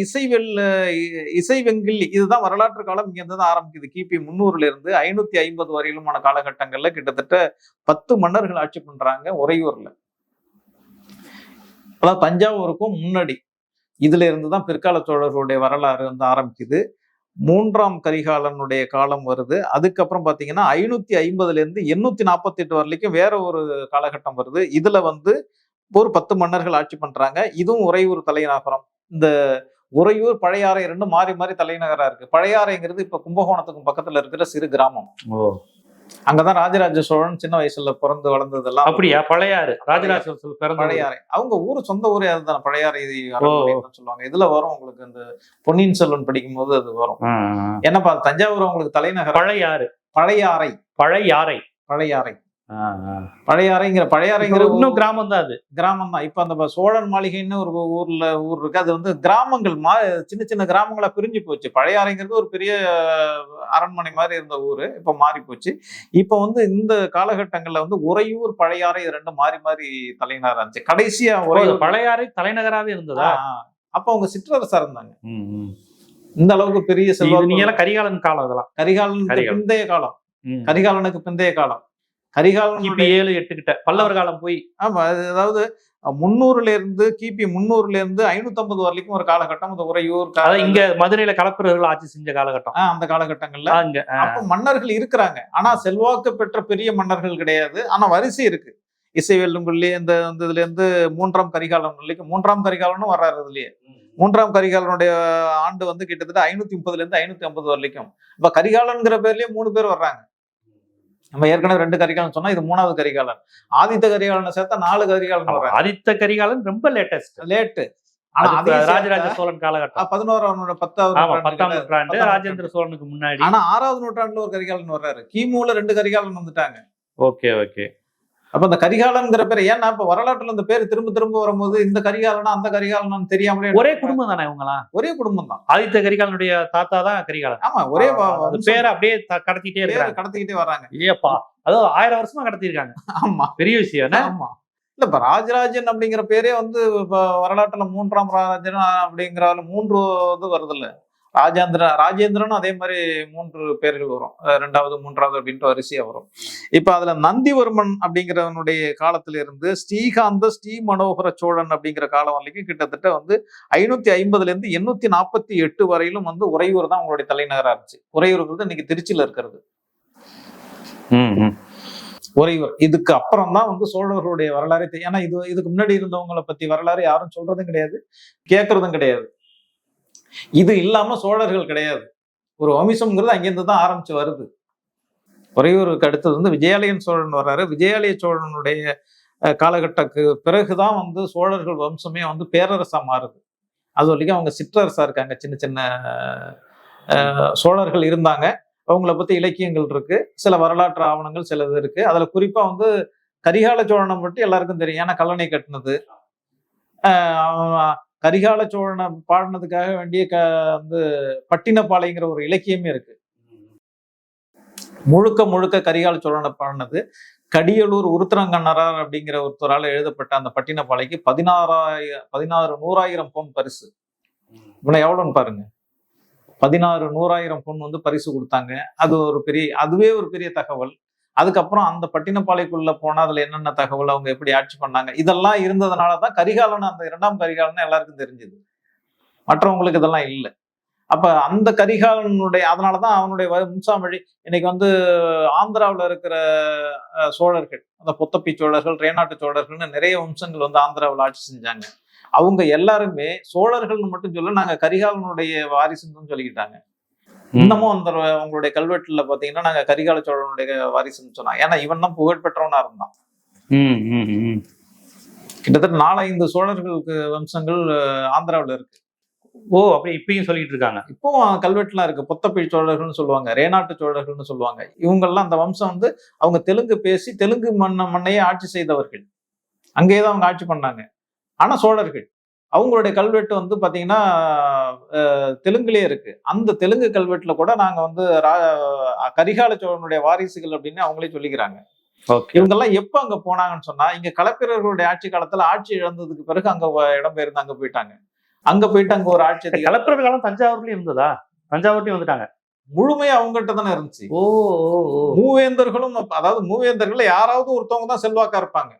இசைவெங்கில் இதுதான் வரலாற்று காலம் இங்க இருந்து தான் ஆரம்பிக்குது. கிபி 300 இருந்து 550 வரையிலுமான காலகட்டங்கள்ல கிட்டத்தட்ட 10 மன்னர்கள் ஆட்சி பண்றாங்க உறையூர்ல. அதாவது தஞ்சாவூருக்கும் முன்னாடி. இதுல இருந்துதான் பிற்கால சோழர்களுடைய வரலாறு வந்து ஆரம்பிக்குது. 3ஆம் கரிகாலனுடைய காலம் வருது. அதுக்கப்புறம் பாத்தீங்கன்னா 550 இருந்து 848 வரைக்கும் வேற ஒரு காலகட்டம் வருது. இதுல வந்து ஒரு 10 மன்னர்கள் ஆட்சி பண்றாங்க. இதுவும் உறையூர் தலைநகரம். இந்த உறையூர், பழையாறை ரெண்டும் மாறி மாறி தலைநகரா இருக்கு. பழையாறைங்கிறது இப்ப கும்பகோணத்துக்கும் பக்கத்துல இருக்கிற சிறு கிராமம். அங்கதான் ராஜராஜ சோழன் சின்ன வயசுல பிறந்து வளர்ந்ததெல்லாம். அப்படியா? பழையாறு ராஜராஜ சோழன் பழையாறை அவங்க ஊரு, சொந்த ஊரே அதுதான், பழையாறை சொல்லுவாங்க. இதுல வரும் உங்களுக்கு இந்த பொன்னியின் செல்வன் படிக்கும் போது அது வரும். என்னப்பா தஞ்சாவூர் உங்களுக்கு தலைநகர் பழையாறைங்கிற இன்னும் கிராமம் தான். அது கிராமம் தான். இப்ப அந்த சோழன் மாளிகைன்னு ஒரு ஊர் இருக்கு. அது வந்து கிராமங்கள் சின்ன சின்ன கிராமங்களா பிரிஞ்சு போச்சு. பழையாறைங்கிறது ஒரு பெரிய அரண்மனை மாதிரி இருந்த ஊரு, இப்ப மாறி போச்சு. இப்ப வந்து இந்த காலகட்டங்கள்ல வந்து உறையூர், பழையாறை ரெண்டும் மாறி மாறி தலைநகரா இருந்துச்சு. கடைசியா பழையாறை தலைநகராவே இருந்ததா? அப்ப அவங்க சிற்றரசா இருந்தாங்க. இந்த அளவுக்கு பெரிய செல்வம். கரிகாலன் காலம். அதெல்லாம் கரிகாலனுக்கு பிந்தைய காலம். கரிகாலன் கிபி 7-8 கிட்ட பல்லவர் காலம் போய். ஆமா, அதாவது 300 இருந்து கிபி 300 இருந்து 550 வரைக்கும் ஒரு காலகட்டம். அந்த உறையூர், இங்க மதுரையில கலப்பிரர்கள் ஆட்சி செஞ்ச காலகட்டம். அந்த காலகட்டங்கள்ல அப்ப மன்னர்கள் இருக்கிறாங்க. ஆனா செல்வாக்கு பெற்ற பெரிய மன்னர்கள் கிடையாது. ஆனா வரிசை இருக்கு. இசைவெல்லுங்குள்ளே இந்த இதுல இருந்து 3ஆம் கரிகாலன் வரைக்கும். 3ஆம் கரிகாலனும் வர்றாரு இதுலயே. 3ஆம் கரிகாலனுடைய ஆண்டு வந்து கிட்டத்தட்ட 530 இருந்து 550 வரைக்கும். இப்ப கரிகாலன்கிற பேர்லயே 3 பேர் வர்றாங்க. நம்ம ஏற்கனவே 2 கரிகாலன் சொன்னா, இது 3வது கரிகாலன். ஆதித்த கரிகாலனை சேர்த்தா 4 கரிகாலன் வர்றாங்க. ஆதித்த கரிகாலன் ரொம்ப லேட்டு. ஆனா ராஜராஜ சோழன் காலகட்டம் 11ஆம் 10ஆம் நூற்றாண்டு, ராஜேந்திர சோழனுக்கு முன்னாடி. ஆனா 6வது நூற்றாண்டுல ஒரு கரிகாலன் வர்றாரு. கிமுல 2 கரிகாலன் வந்துட்டாங்க. ஓகே. அப்ப இந்த கரிகாலன்கிற பேர் ஏன்னா இப்ப வரலாற்றுல இந்த பேர் திரும்ப திரும்ப வரும்போது இந்த கரிகாலனா அந்த கரிகாலன் தெரியாமலே. ஒரே குடும்பம் தானே இவங்கலாம்? ஒரே குடும்பம் தான். ஆதித்த கரிகாலனுடைய தாத்தா தான் கரிகாலன். ஆமா, ஒரே பேரை அப்படியே கடத்திக்கிட்டே வர்றாங்க. ஏப்பா, அதாவது 1000 வருஷமா கடத்திருக்காங்க. ஆமா, பெரிய விஷயம். ஆமா. இல்ல இப்ப ராஜராஜன் அப்படிங்கிற பேரே வந்து இப்ப வரலாற்றுல 3ஆம் ராஜன் அப்படிங்கிற 3 இது வருது இல்ல. ராஜேந்திரனும் அதே மாதிரி 3 பேர்கள் வரும். 2வது 3வது அப்படின்ட்டு வரிசையா வரும். இப்ப அதுல நந்திவர்மன் அப்படிங்கிறவனுடைய காலத்துல இருந்து ஸ்ரீகாந்த ஸ்ரீ மனோகர சோழன் அப்படிங்கிற காலம் வரைக்கும் கிட்டத்தட்ட வந்து 550 இருந்து 848 வரையிலும் வந்து உறையூர் தான் அவங்களுடைய தலைநகரா இருந்துச்சு. உறையூருங்கிறது இன்னைக்கு திருச்சியில இருக்கிறது. உறையூர். இதுக்கு அப்புறம் தான் வந்து சோழர்களுடைய வரலாறு. ஏன்னா இதுக்கு முன்னாடி இருந்தவங்களை பத்தி வரலாறு யாரும் சொல்றதும் கிடையாது, கேட்கறதும் கிடையாது. இது இல்லாம சோழர்கள் கிடையாது. ஒரு வம்சம்ங்கிறது அங்கிருந்து தான் ஆரம்பிச்சு வருது. உறையூருக்கு அடுத்தது வந்து விஜயாலயன் சோழன் வர்றாரு. விஜயாலய சோழனுடைய காலகட்டத்துக்கு பிறகுதான் வந்து சோழர்கள் வம்சமே வந்து பேரரசா மாறுது. அது வரைக்கும் அவங்க சிற்றரசா இருக்காங்க. சின்ன சின்ன சோழர்கள் இருந்தாங்க. அவங்கள பத்தி இலக்கியங்கள் இருக்கு, சில வரலாற்று ஆவணங்கள் சிலது இருக்கு. அதுல குறிப்பா வந்து கரிகால சோழனை மட்டும் எல்லாருக்கும் தெரியும். ஏன்னா கல்லணை கட்டினது. கரிகால சோழனை பாடினதுக்காக வேண்டிய வந்து பட்டினப்பாளையங்கிற ஒரு இலக்கியமே இருக்கு. முழுக்க கரிகால சோழனை பாடினது. கடியலூர் உருத்திரங்கண்ணரார் அப்படிங்கிற ஒருத்தரால் எழுதப்பட்ட அந்த பட்டினப்பாளையக்கு 16,100,000 பொன் பரிசு. இவனை எவ்வளோன்னு பாருங்க. 16,100,000 பொன் வந்து பரிசு கொடுத்தாங்க. அதுவே ஒரு பெரிய தகவல். அதுக்கப்புறம் அந்த பட்டினப்பாளையக்குள்ள போனா அதுல என்னென்ன தகவல், அவங்க எப்படி ஆட்சி பண்ணாங்க, இதெல்லாம் இருந்ததுனாலதான் கரிகாலன், அந்த 2ஆம் கரிகாலன் எல்லாருக்கும் தெரிஞ்சது. மற்றவங்களுக்கு இதெல்லாம் இல்லை. அப்ப அந்த கரிகாலனுடைய அதனாலதான் அவனுடைய வம்சாவழி இன்னைக்கு வந்து ஆந்திராவில் இருக்கிற சோழர்கள், அந்த பொத்தப்பி சோழர்கள், ரேநாட்டு சோழர்கள்னு நிறைய வம்சங்கள் வந்து ஆந்திராவில் ஆட்சி செஞ்சாங்க. அவங்க எல்லாருமே சோழர்கள்னு மட்டும் சொல்ல, நாங்க கரிகாலனுடைய வாரிசுன்னு சொல்லிக்கிட்டாங்க. இன்னமும் அந்த அவங்களுடைய கல்வெட்டுல பாத்தீங்கன்னா நாங்க கரிகால சோழனுடைய வாரிசுன்னு சொன்னாங்க. ஏன்னா இவன் தான் புகழ்பெற்றவனா இருந்தான். கிட்டத்தட்ட 4-5 சோழர்களுக்கு வம்சங்கள் ஆந்திராவில் இருக்கு. ஓ, அப்படி இப்பயும் சொல்லிட்டு இருக்காங்க. இப்பவும் கல்வெட்டுலாம் இருக்கு. பொத்தப்பி சோழர்கள்னு சொல்லுவாங்க, ரேனாட்டு சோழர்கள்னு சொல்லுவாங்க. இவங்கெல்லாம் அந்த வம்சம் வந்து அவங்க தெலுங்கு பேசி தெலுங்கு மண்ணையே ஆட்சி செய்தவர்கள். அங்கேயே தான் அவங்க ஆட்சி பண்ணாங்க. ஆனா சோழர்கள் அவங்களுடைய கல்வெட்டு வந்து பாத்தீங்கன்னா தெலுங்குலயே இருக்கு. அந்த தெலுங்கு கல்வெட்டுல கூட நாங்க வந்து கரிகால சோழனுடைய வாரிசுகள் அப்படின்னு அவங்களே சொல்லிக்கிறாங்க. இவங்க எல்லாம் எப்ப அங்க போனாங்கன்னு சொன்னா, இங்க களப்பிரர்களுடைய ஆட்சி காலத்துல ஆட்சி இழந்ததுக்கு பிறகு அங்க இடம்பெயர்ந்து அங்க போயிட்டாங்க. அங்க போயிட்டு அங்க ஒரு ஆட்சி களப்பிரர் காலம் தஞ்சாவூர்லயும் இருந்ததா? தஞ்சாவூர்லயும் வந்துட்டாங்க. முழுமையா அவங்ககிட்ட தானே இருந்துச்சு. ஓ, மூவேந்தர்களும், அதாவது மூவேந்தர்கள்ல யாராவது ஒருத்தவங்க தான் செல்வாக்கா இருப்பாங்க.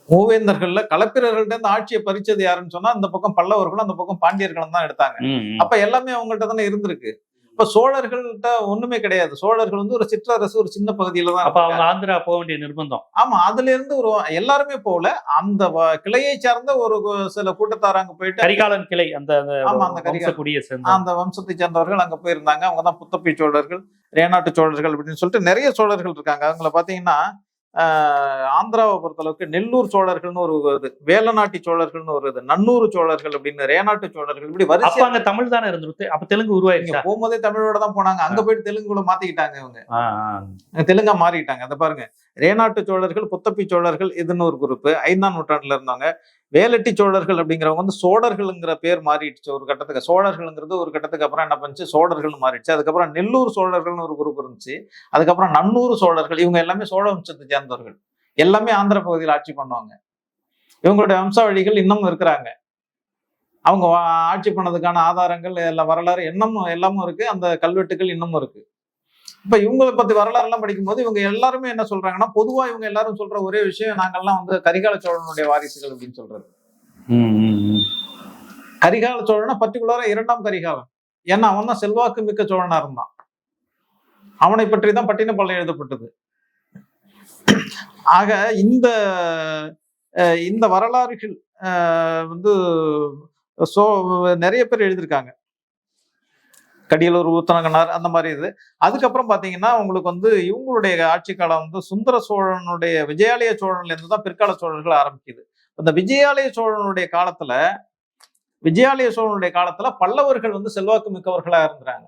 மூவேந்தர்கள்ல களப்பிரர்கள்ட்ட இருந்து ஆட்சியை பறிச்சது யாருன்னு சொன்னா இந்த பக்கம் பல்லவர்களும் அந்த பக்கம் பாண்டியர்களும் தான் எடுத்தாங்க. அப்ப எல்லாமே அவங்கள்ட்ட தானே இருந்திருக்கு. இப்ப சோழர்கள்ட்ட ஒண்ணுமே கிடையாது. சோழர்கள் வந்து ஒரு சிற்றரசு, ஒரு சின்ன பகுதியில தான். அப்ப அவங்க ஆந்திரா போக வேண்டிய நிர்பந்தம். ஆமா, அதுல இருந்து ஒரு எல்லாருமே போகல. அந்த கிளையை சார்ந்த ஒரு சில கூட்டத்தார் அங்க போயிட்டு, கரிகாலன் கிளை, அந்த அந்த வம்சத்தை சேர்ந்தவர்கள் அங்க போயிருந்தாங்க. அவங்கதான் புத்தப்பி சோழர்கள், ரேனாட்டு சோழர்கள் அப்படின்னு சொல்லிட்டு நிறைய சோழர்கள் இருக்காங்க. அவங்கள பாத்தீங்கன்னா ஆந்திராவை பொறுத்தளவுக்கு நெல்லூர் சோழர்கள்னு ஒரு இது, வேலநாட்டி சோழர்கள்னு ஒரு இது, நன்னூறு சோழர்கள் அப்படின்னு, ரேனாட்டு சோழர்கள் இப்படி வரிசை. அங்க தமிழ் தானே இருந்துருக்கு. அப்ப தெலுங்கு உருவாயிருச்சு. போகும்போதே தமிழோட தான் போனாங்க. அங்க போயிட்டு தெலுங்குல மாத்திக்கிட்டாங்க. இவங்க தெலுங்கா மாறிட்டாங்க. அந்த பாருங்க, ரேனாட்டு சோழர்கள், புத்தப்பி சோழர்கள் இதுன்னு ஒரு குரூப் 5ஆம் நூற்றாண்டுல இருந்தாங்க. வேலட்டி சோழர்கள் அப்படிங்கிறவங்க வந்து சோழர்கள்ங்கிற பேர் மாறிடுச்சு ஒரு கட்டத்துக்கு. சோழர்கள்ங்கிறது ஒரு கட்டத்துக்கு அப்புறம் என்ன பண்ணுச்சு, சோழர்கள் மாறிடுச்சு. அதுக்கப்புறம் நெல்லூர் சோழர்கள்னு ஒரு குரூப் இருந்துச்சு. அதுக்கப்புறம் நன்னூறு சோழர்கள். இவங்க எல்லாமே சோழ வம்சத்தை சேர்ந்தவர்கள். எல்லாமே ஆந்திர பகுதியில் ஆட்சி பண்ணுவாங்க. இவங்களுடைய வம்சாவழிகள் இன்னமும் இருக்கிறாங்க. அவங்க ஆட்சி பண்ணதுக்கான ஆதாரங்கள் எல்லாம், வரலாறு இன்னமும் எல்லாமும் இருக்கு. அந்த கல்வெட்டுகள் இன்னமும் இருக்கு. இப்ப இவங்களை பத்தி வரலாறு எல்லாம் படிக்கும் போது இவங்க எல்லாருமே என்ன சொல்றாங்கன்னா, பொதுவா இவங்க எல்லாரும் சொல்ற ஒரே விஷயம், நாங்கெல்லாம் வந்து கரிகால சோழனுடைய வாரிசுகள் அப்படின்னு சொல்றது. கரிகால சோழனா பர்டிகுலரா 2ஆம் கரிகாலன். ஏன்னா அவன் தான் செல்வாக்கு மிக்க சோழனா இருந்தான். அவனை பற்றி தான் பட்டினப்பாலை எழுதப்பட்டது. ஆக இந்த வரலாறுகள் வந்து நிறைய பேர் எழுதியிருக்காங்க. கடியலூர் ஊத்தனங்கனார் அந்த மாதிரி இது. அதுக்கப்புறம் பாத்தீங்கன்னா உங்களுக்கு வந்து இவங்களுடைய ஆட்சி காலம் வந்து சுந்தர சோழனுடைய விஜயாலய சோழன்ல இருந்து தான் பிற்கால சோழர்கள் ஆரம்பிக்குது. அந்த விஜயாலய சோழனுடைய காலத்துல பல்லவர்கள் வந்து செல்வாக்கு மிக்கவர்களா இருக்கிறாங்க.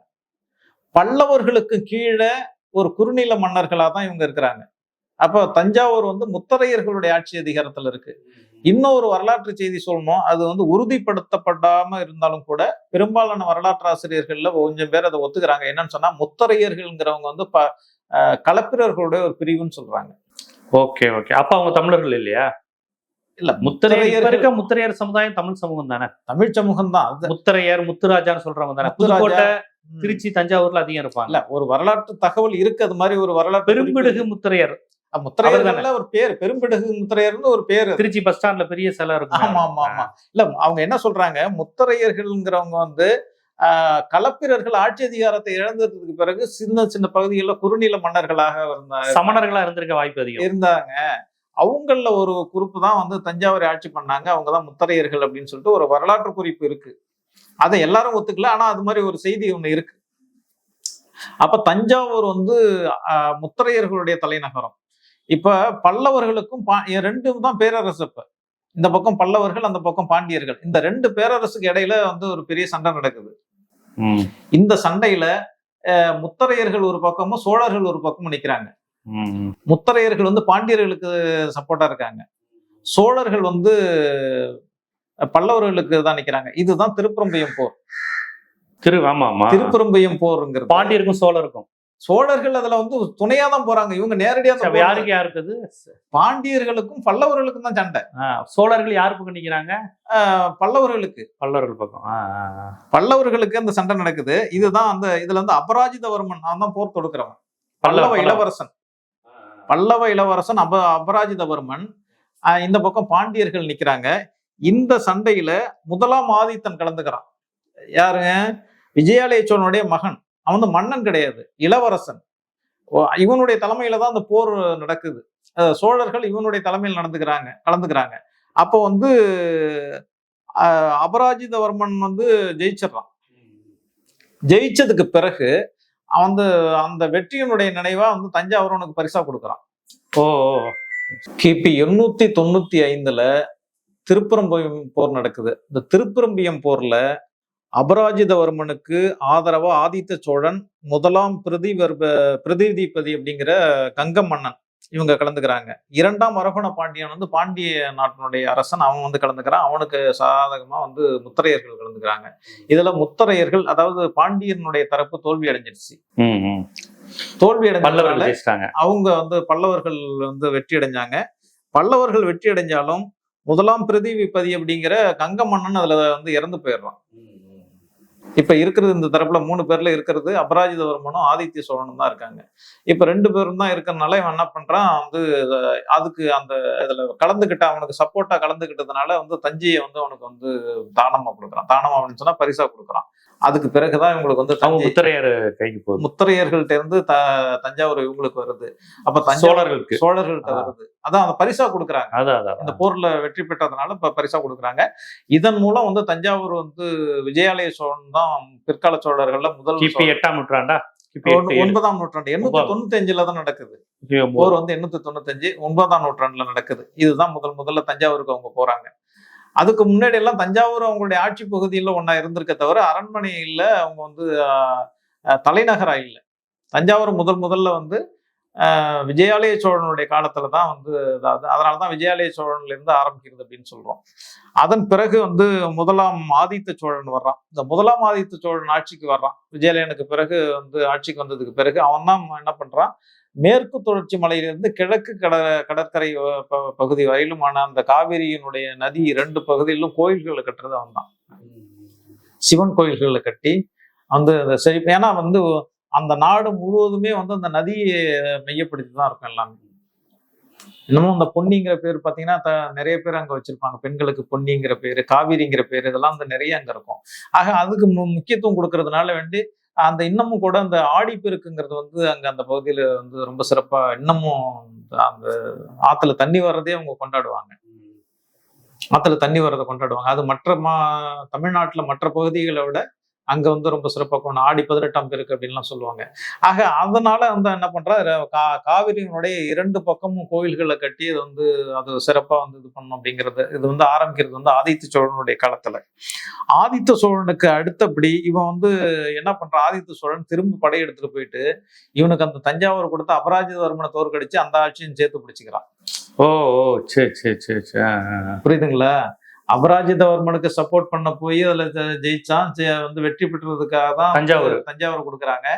பல்லவர்களுக்கு கீழே ஒரு குறுநில மன்னர்களா தான் இவங்க இருக்கிறாங்க. அப்ப தஞ்சாவூர் வந்து முத்தரையர்களுடைய ஆட்சி அதிகாரத்துல இருக்கு. இன்னொரு வரலாற்று செய்தி சொல்லணும், அது வந்து உறுதிப்படுத்தப்படாம இருந்தாலும் கூட பெரும்பாலான வரலாற்று ஆசிரியர்கள்ல கொஞ்சம் பேர் அதை ஒத்துக்கிறாங்க. என்னன்னு சொன்னா, முத்தரையர்கள்ங்கிறவங்க வந்து களப்பிரர்களுடைய ஒரு பிரிவுன்னு சொல்றாங்க. Okay okay. அப்ப அவங்க தமிழர்கள் இல்லையா? இல்ல, முத்தரையர் சமுதாயம் தமிழ் சமூகம் தானே? தமிழ் சமூகம் தான். முத்தரையர், முத்துராஜான்னு சொல்றவங்க தானே? புதுக்கோட்டை, திருச்சி, தஞ்சாவூர்ல அதிகம் இருப்பாங்க. இல்ல, ஒரு வரலாற்று தகவல் இருக்கு. அது மாதிரி ஒரு வரலாற்று பெரும்பிடுகு முத்தரையர், முத்தரையர்ல ஒரு பேர், பெரும்பிடுகு முத்தரையர்னு ஒரு பேர். திருச்சி பஸ் ஸ்டாண்ட்ல பெரிய சிலை இருக்கும். ஆமா ஆமா ஆமா. இல்ல, அவங்க என்ன சொல்றாங்க, முத்தரையர்கள்ங்கிறவங்க வந்து களப்பிரர்கள் ஆட்சி அதிகாரத்தை இழந்ததுக்கு பிறகு சின்ன சின்ன பகுதிகளில் குறுநில மன்னர்களாக இருந்தாங்க, சமணர்களா இருந்திருக்க வாய்ப்பு அதிகம் இருந்தாங்க. அவங்கள ஒரு குறிப்பு தான் வந்து தஞ்சாவூரை ஆட்சி பண்ணாங்க. அவங்கதான் முத்தரையர்கள் அப்படின்னு சொல்லிட்டு ஒரு வரலாற்று குறிப்பு இருக்கு. அதை எல்லாரும் ஒத்துக்கல, ஆனா அது மாதிரி ஒரு செய்தி ஒண்ணு இருக்கு. அப்ப தஞ்சாவூர் வந்து முத்தரையர்களுடைய தலைநகரம். இப்ப பல்லவர்களுக்கும் ரெண்டும் தான் பேரரசு. இப்ப இந்த பக்கம் பல்லவர்கள், அந்த பக்கம் பாண்டியர்கள். இந்த 2 பேரரசுக்கு இடையில வந்து ஒரு பெரிய சண்டை நடக்குது. இந்த சண்டையில முத்தரையர்கள் ஒரு பக்கமும் சோழர்கள் ஒரு பக்கமும் நிக்கிறாங்க. முத்தரையர்கள் வந்து பாண்டியர்களுக்கு சப்போர்ட்டா இருக்காங்க. சோழர்கள் வந்து பல்லவர்களுக்கு தான் நிக்கிறாங்க. இதுதான் திருப்புறம்பயம் போர். திருப்புறம்பயம் போருங்கிறது பாண்டியருக்கும் சோழருக்கும். சோழர்கள் அதுல வந்து துணையா தான் போறாங்க. இவங்க நேரடியா யாருக்கு? பாண்டியர்களுக்கும் பல்லவர்களுக்கும் தான் சண்டை. சோழர்கள் யாரு பக்கம் நிக்கிறாங்க? பல்லவர்களுக்கு. பல்லவர்கள் பக்கம். பல்லவர்களுக்கு அந்த சண்டை நடக்குது. இதுதான் அந்த இதுல வந்து அபராஜிதவர்மன் அவன் தான் போர் தொடுக்கிறவன். பல்லவ இளவரசன் அபராஜிதவர்மன். இந்த பக்கம் பாண்டியர்கள் நிக்கிறாங்க. இந்த சண்டையில முதலாம் ஆதித்தன் கலந்துக்கிறான். யாருங்க? விஜயாலய சோழனுடைய மகன். அவன் வந்து மன்னன் கிடையாது, இளவரசன். இவனுடைய தலைமையில தான் அந்த போர் நடக்குது. சோழர்கள் இவனுடைய தலைமையில் கலந்துக்கிறாங்க. அப்போ வந்து அபராஜிதவர்மன் வந்து ஜெயிச்சிடறான். ஜெயிச்சதுக்கு பிறகு அந்த வெற்றியினுடைய நினைவா வந்து தஞ்சாவூர் உனக்கு பரிசா கொடுக்குறான். கிபி 895 திருப்புறம்பியம் போர் நடக்குது. இந்த திருப்புறம்பியம் போர்ல அபராஜிதவர்மனுக்கு ஆதரவா ஆதித்த சோழன் முதலாம் பிரதிதிபதி அப்படிங்கிற கங்க மன்னன் இவங்க கலந்துக்கிறாங்க. இரண்டாம் அரகுண பாண்டியன் வந்து பாண்டிய நாட்டினுடைய அரசன், அவன் வந்து கலந்துக்கிறான். அவனுக்கு சாதகமா வந்து முத்தரையர்கள் கலந்துக்கிறாங்க. இதுல முத்தரையர்கள், அதாவது பாண்டியனுடைய தரப்பு தோல்வி அடைஞ்சிருச்சு. தோல்வி அடைஞ்சாங்க. அவங்க வந்து பல்லவர்கள் வந்து வெற்றி அடைஞ்சாங்க. பல்லவர்கள் வெற்றி அடைஞ்சாலும் முதலாம் பிரதிபதி அப்படிங்கிற கங்க மன்னன் அதுல வந்து இறந்து போயிடுறான். இப்ப இருக்கிறது இந்த தரப்புல 3 பேர்ல இருக்கிறது அபராஜிதவர்மனும் ஆதித்ய சோழனும் தான் இருக்காங்க. இப்ப 2 பேரும் தான் இருக்கிறதுனால இவன் என்ன பண்றான் வந்து அதுக்கு அந்த இதுல கலந்துகிட்ட அவனுக்கு சப்போர்ட்டா கலந்துகிட்டதுனால வந்து தஞ்சையை வந்து அவனுக்கு வந்து தானமா கொடுக்குறான். தானமா அப்படின்னு சொன்னா பரிசா கொடுக்குறான். அதுக்கு பிறகுதான் இவங்களுக்கு வந்து முத்தரையர் கைக்கு போகுது. முத்தரையர்கள்ட்ட இருந்து தஞ்சாவூர் இவங்களுக்கு வருது. அப்ப சோழர்கள்ட்ட வருது. அதான் அந்த பரிசா கொடுக்குறாங்க. இந்த போர்ல வெற்றி பெற்றதுனால இப்ப பரிசா கொடுக்குறாங்க. இதன் மூலம் வந்து தஞ்சாவூர் வந்து விஜயாலய சோழன் தான் பிற்கால சோழர்கள்ல முதல் 8ஆம் நூற்றாண்டா 9ஆம் நூற்றாண்டு 895 தான் நடக்குது. போர் வந்து 895 9ஆம் நூற்றாண்டுல நடக்குது. இதுதான் முதல்ல தஞ்சாவூருக்கு அவங்க போறாங்க. அதுக்கு முன்னாடி எல்லாம் தஞ்சாவூர் அவங்களுடைய ஆட்சி பகுதியில ஒன்னா இருந்திருக்க தவிர அரண்மனையில அவங்க வந்து தலைநகரா இல்லை. தஞ்சாவூர் முதல்ல வந்து விஜயாலய சோழனுடைய காலத்துலதான் வந்து, அதனாலதான் விஜயாலய சோழன்ல இருந்து ஆரம்பிக்கிறது அப்படின்னு சொல்றோம். அதன் பிறகு வந்து முதலாம் ஆதித்த சோழன் வர்றான். இந்த முதலாம் ஆதித்த சோழன் ஆட்சிக்கு வர்றான். விஜயாலயனுக்கு பிறகு வந்து ஆட்சிக்கு வந்ததுக்கு பிறகு அவன் தான் என்ன பண்றான், மேற்கு தொடர்ச்சி மலையிலிருந்து கிழக்கு கடற்கரை பகுதி வரையிலுமான அந்த காவிரியினுடைய நதி 2 பகுதியிலும் கோயில்களை கட்டுறது அவன் தான். சிவன் கோயில்களை கட்டி வந்து ஏன்னா வந்து அந்த நாடு முழுவதுமே வந்து அந்த நதியை மையப்படுத்தி தான் இருக்கும் எல்லாமே. இன்னமும் அந்த பொன்னிங்கிற பேர் பார்த்தீங்கன்னா நிறைய பேர் அங்க வச்சிருப்பாங்க. பெண்களுக்கு பொன்னிங்கிற பேரு, காவிரிங்கிற பேரு, இதெல்லாம் வந்து நிறைய அங்க இருக்கும். ஆக அதுக்கு முக்கியத்துவம் கொடுக்கறதுனால வேண்டி அந்த இன்னமும் கூட அந்த ஆடிப்பெருக்குங்கிறது வந்து அங்க அந்த பகுதியில வந்து ரொம்ப சிறப்பா இன்னமும் அந்த ஆத்துல தண்ணி வர்றதே அவங்க கொண்டாடுவாங்க. ஆத்துல தண்ணி வர்றதை கொண்டாடுவாங்க. அது மற்ற தமிழ்நாட்டுல மற்ற பகுதிகளை விட அங்க வந்து ரொம்ப சிறப்பா கொண்டு ஆடி 18ஆம் பெருக்கு அப்படின்லாம் சொல்லுவாங்க. ஆக அதனால வந்து என்ன பண்றா, காவிரியினுடைய 2 பக்கமும் கோயில்களை கட்டி அது வந்து அது சிறப்பா வந்து இது பண்ணும் அப்படிங்கிறது. இது வந்து ஆரம்பிக்கிறது வந்து ஆதித்த சோழனுடைய காலத்துல. ஆதித்த சோழனுக்கு அடுத்தபடி இவன் வந்து என்ன பண்றான், ஆதித்த சோழன் திரும்ப படையெடுத்துட்டு போயிட்டு இவனுக்கு அந்த தஞ்சாவூர் கொடுத்த அபராஜிதவர்மனை தோற்கடிச்சு அந்த ஆட்சியும் சேர்த்து பிடிச்சுக்கிறான். சரி. புரியுதுங்களா? அபராஜிதவர்மனுக்கு சப்போர்ட் பண்ண போய் அதுல ஜெயிச்சான், வந்து வெற்றி பெற்றதுக்காக தான் தஞ்சாவூர் கொடுக்குறாங்க.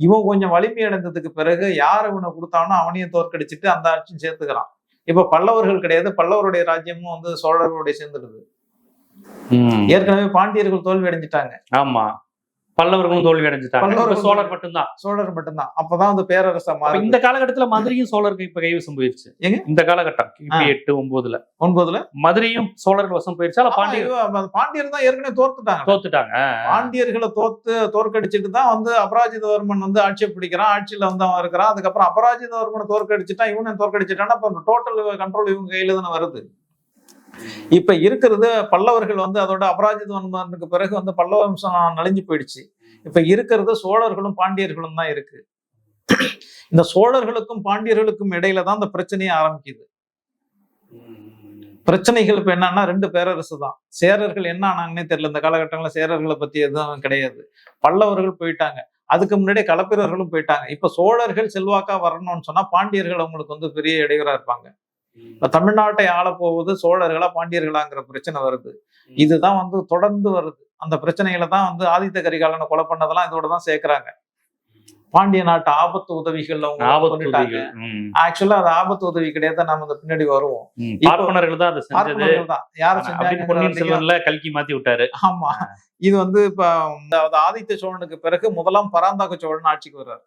இவன் கொஞ்சம் வலிமை அடைந்ததுக்கு பிறகு யார் இவனை கொடுத்தானோ அவனையும் தோற்கடிச்சிட்டு அந்த ஆட்சியும் சேர்த்துக்கிறான். இப்ப பல்லவர்கள் கிடையாது, பல்லவருடைய ராஜ்யமும் வந்து சோழர்களுடைய சேர்ந்துடுது. ஏற்கனவே பாண்டியர்கள் தோல்வி அடைஞ்சிட்டாங்க. ஆமா, பல்லவர்களும் தோல்வி அடைஞ்சிட்டாங்க. சோழர் மட்டும்தான். அப்பதான் வந்து பேரரசா மாறி. இந்த காலகட்டத்துல மதுரையும் சோழருக்கு இப்ப கைவசம் போயிருச்சு. இந்த காலகட்டம் 8, 9ல மதுரையும் சோழர்கள் வசம் போயிருச்சு. பாண்டியர் தான் ஏற்கனவே தோத்துட்டாங்க. பாண்டியர்களை தோற்கடிச்சுட்டு தான் வந்து அபராஜிதவர்மன் வந்து ஆட்சியை பிடிக்கிறான். ஆட்சியில வந்து அவன் இருக்கிறான். அதுக்கப்புறம் அபராஜிதவர்மனை தோற்கடிச்சுட்டான், இவனை தோற்கடிச்சுட்டான்னா இப்ப டோட்டல் கண்ட்ரோல் இவங்க கையில தானே வருது. இப்ப இருக்கிறது பல்லவர்கள் வந்து அதோட அபராஜிதவர்மனுக்கு பிறகு வந்து பல்லவ வம்சம் நலிஞ்சு போயிடுச்சு. இப்ப இருக்கிறது சோழர்களும் பாண்டியர்களும் தான் இருக்கு. இந்த சோழர்களுக்கும் பாண்டியர்களுக்கும் இடையில தான் இந்த பிரச்சனையே ஆரம்பிக்குது. பிரச்சனைகள் இப்ப என்னன்னா 2 பேரரசு தான். சேரர்கள் என்ன ஆனாங்கன்னே தெரியல. இந்த காலகட்டங்களில் சேரர்களை பத்தி எதுவும் கிடையாது. பல்லவர்கள் போயிட்டாங்க. அதுக்கு முன்னாடியே களப்பிரர்களும் போயிட்டாங்க. இப்ப சோழர்கள் செல்வாக்கா வரணும்னு சொன்னா பாண்டியர்கள் அவங்களுக்கு வந்து பெரிய இடையூறா இருப்பாங்க. தமிழ்நாட்டை ஆள போவது சோழர்களா பாண்டியர்களாங்கிற பிரச்சனை வருது. இதுதான் வந்து தொடர்ந்து வருது. அந்த பிரச்சனைகளை தான் வந்து ஆதித்த கரிகாலனை கொலை பண்ணதெல்லாம் இதோடதான் சேர்க்கிறாங்க. பாண்டிய நாட்டு ஆபத்து உதவிகள் அவங்க பண்ணிட்டாங்க. ஆக்சுவலா அது ஆபத்து உதவி கிடையாது, நாம அந்த பின்னாடி வருவோம். கல்கி மாத்தி விட்டாரு. ஆமா, இது வந்து இப்ப ஆதித்த சோழனுக்கு பிறகு முதலாம் பராந்தக சோழன் ஆட்சிக்கு வர்றாரு.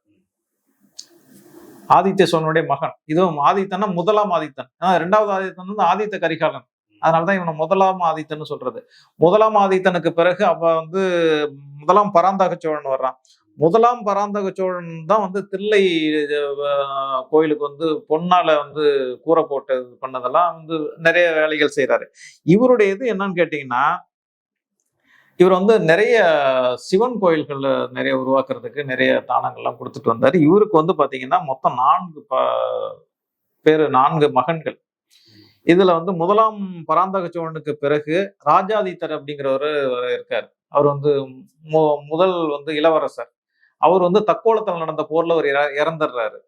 ஆதித்ய சோழனுடைய மகன். இதுவும் ஆதித்தன்னா முதலாம் ஆதித்தன். 2வது ஆதித்தன் வந்து ஆதித்த கரிகாலன். அதனாலதான் இவனை முதலாம் ஆதித்தன்னு சொல்றது. முதலாம் ஆதித்தனுக்கு பிறகு அப்ப வந்து முதலாம் பராந்தக சோழன் வர்றான். முதலாம் பராந்தக சோழன் தான் வந்து தில்லை கோயிலுக்கு வந்து பொன்னால வந்து கூரை போட்டு பண்ணதெல்லாம் வந்து நிறைய வேலைகள் செய்யறாரு. இவருடைய இது என்னன்னு கேட்டீங்கன்னா, இவர் வந்து நிறைய சிவன் கோயில்கள் நிறைய உருவாக்குறதுக்கு நிறைய தானங்கள்லாம் கொடுத்துட்டு வந்தாரு. இவருக்கு வந்து பாத்தீங்கன்னா மொத்தம் 4 மகன்கள். இதுல வந்து முதலாம் பராந்தக சோழனுக்கு பிறகு ராஜாதித்தர் அப்படிங்கிறவரு இருக்காரு. அவர் வந்து முதல் வந்து இளவரசர். அவர் வந்து தக்கோலத்தில் நடந்த போர்ல அவர் இறந்துடுறாரு.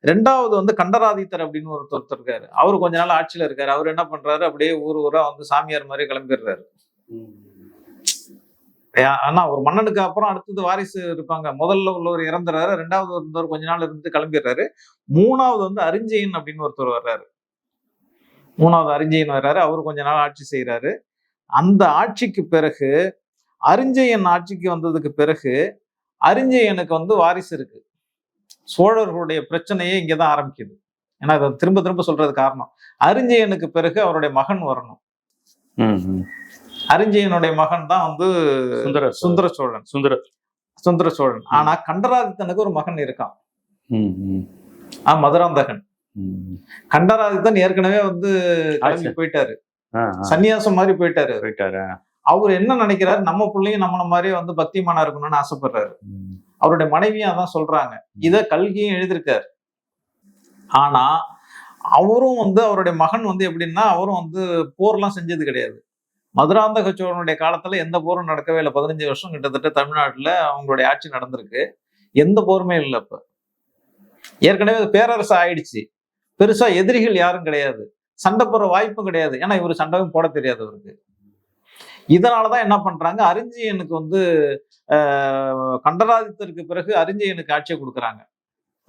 ரெண்டாவது வந்து கண்டராதித்தர் அப்படின்னு ஒருத்தர் இருக்காரு. அவரு கொஞ்ச நாள் ஆட்சியில இருக்காரு. அவர் என்ன பண்றாரு, அப்படியே ஊரா வந்து சாமியார் மாதிரி கிளம்பிடுறாரு. ஆனா ஒரு மன்னனுக்கு அப்புறம் அடுத்தது வாரிசு இருப்பாங்க. முதல்ல உள்ளவர் இறந்துறாரு, ரெண்டாவது இருந்தவர் கொஞ்ச நாள் இருந்து கிளம்பிடுறாரு. மூணாவது வந்து அரிஞ்சயன் அப்படின்னு ஒருத்தர் வர்றாரு. மூணாவது அரிஞ்சயன் வர்றாரு. அவரு கொஞ்ச நாள் ஆட்சி செய்யறாரு. அந்த ஆட்சிக்கு பிறகு அரிஞ்சயன் ஆட்சிக்கு வந்ததுக்கு பிறகு அரிஞ்சயனுக்கு வந்து வாரிசு இருக்கு. சோழர்களுடைய பிரச்சனையே இங்கதான் ஆரம்பிக்குது. ஏன்னா அதை திரும்ப திரும்ப சொல்றது காரணம், அரிஞ்சயனுக்கு பிறகு அவருடைய மகன் வரணும். அரிஞ்சயனுடைய மகன் தான் வந்து சுந்தர சோழன். ஆனா கண்டராதித்தனுக்கு ஒரு மகன் இருக்கான், மதுராந்தகன். கண்டராதித்தன் ஏற்கனவே வந்து கிளம்பி போயிட்டாரு, சன்னியாசம் மாதிரி போயிட்டாரு. அவர் என்ன நினைக்கிறாரு, நம்ம பிள்ளையும் நம்மள மாதிரியே வந்து பக்திமானா இருக்கணும்னு ஆசைப்படுறாரு. அவருடைய மனைவியும் அதான் சொல்றாங்க. இத கல்கியும் எழுதியிருக்காரு. ஆனா அவரும் வந்து அவருடைய மகன் வந்து எப்படின்னா, அவரும் வந்து போர்லாம் செஞ்சது கிடையாது. மதுராந்தக சோழனுடைய காலத்துல எந்த போரும் நடக்கவே இல்லை. 15 வருஷம் கிட்டத்தட்ட தமிழ்நாட்டுல அவங்களுடைய ஆட்சி நடந்திருக்கு. எந்த போருமே இல்லை. இப்ப ஏற்கனவே பேரரசு ஆயிடுச்சு. பெருசா எதிரிகள் யாரும் கிடையாது. சண்டை போற வாய்ப்பும் கிடையாது. ஏன்னா இவரு சண்டையும் போட தெரியாது அவருக்கு. இதனாலதான் என்ன பண்றாங்க, அரிஞ்சயனுக்கு வந்து கண்டராதித்தருக்கு பிறகு அரிஞ்சயனுக்கு ஆட்சியை கொடுக்குறாங்க.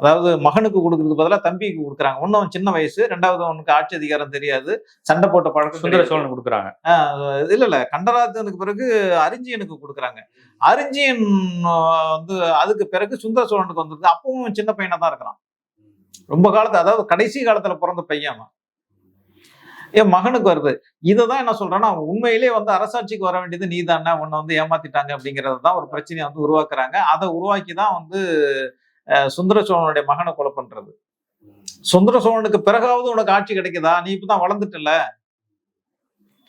அதாவது மகனுக்கு கொடுக்கறது பதிலா தம்பிக்கு கொடுக்குறாங்க. ஒன்னும் சின்ன வயசு, ரெண்டாவது அவனுக்கு ஆட்சி அதிகாரம் தெரியாது, சண்டை போட்ட பழக்கம். சுந்தர சோழன் கொடுக்குறாங்க. இல்ல கண்டராதித்தனுக்கு பிறகு அரிஞ்சயனுக்கு கொடுக்குறாங்க. அரிஞ்சயன் வந்து அதுக்கு பிறகு சுந்தர சோழனுக்கு வந்தது. அப்பவும் சின்ன பையனா தான் இருக்கிறான். ரொம்ப காலத்து, அதாவது கடைசி காலத்துல பிறந்த பையன் என் மகனுக்கு வருது. இததான் என்ன சொல்றேன்னா, உண்மையிலேயே வந்து அரசாட்சிக்கு வர வேண்டியது நீ தானே, உன்னை வந்து ஏமாத்திட்டாங்க அப்படிங்கறதுதான் ஒரு பிரச்சனையை வந்து உருவாக்குறாங்க. அதை உருவாக்கிதான் வந்து சுந்தர சோழனுடைய மகனை கொலை பண்றது. சுந்தர சோழனுக்கு பிறகாவது உனக்கு ஆட்சி கிடைக்குதா, நீ இப்பதான் வளர்ந்துட்டல,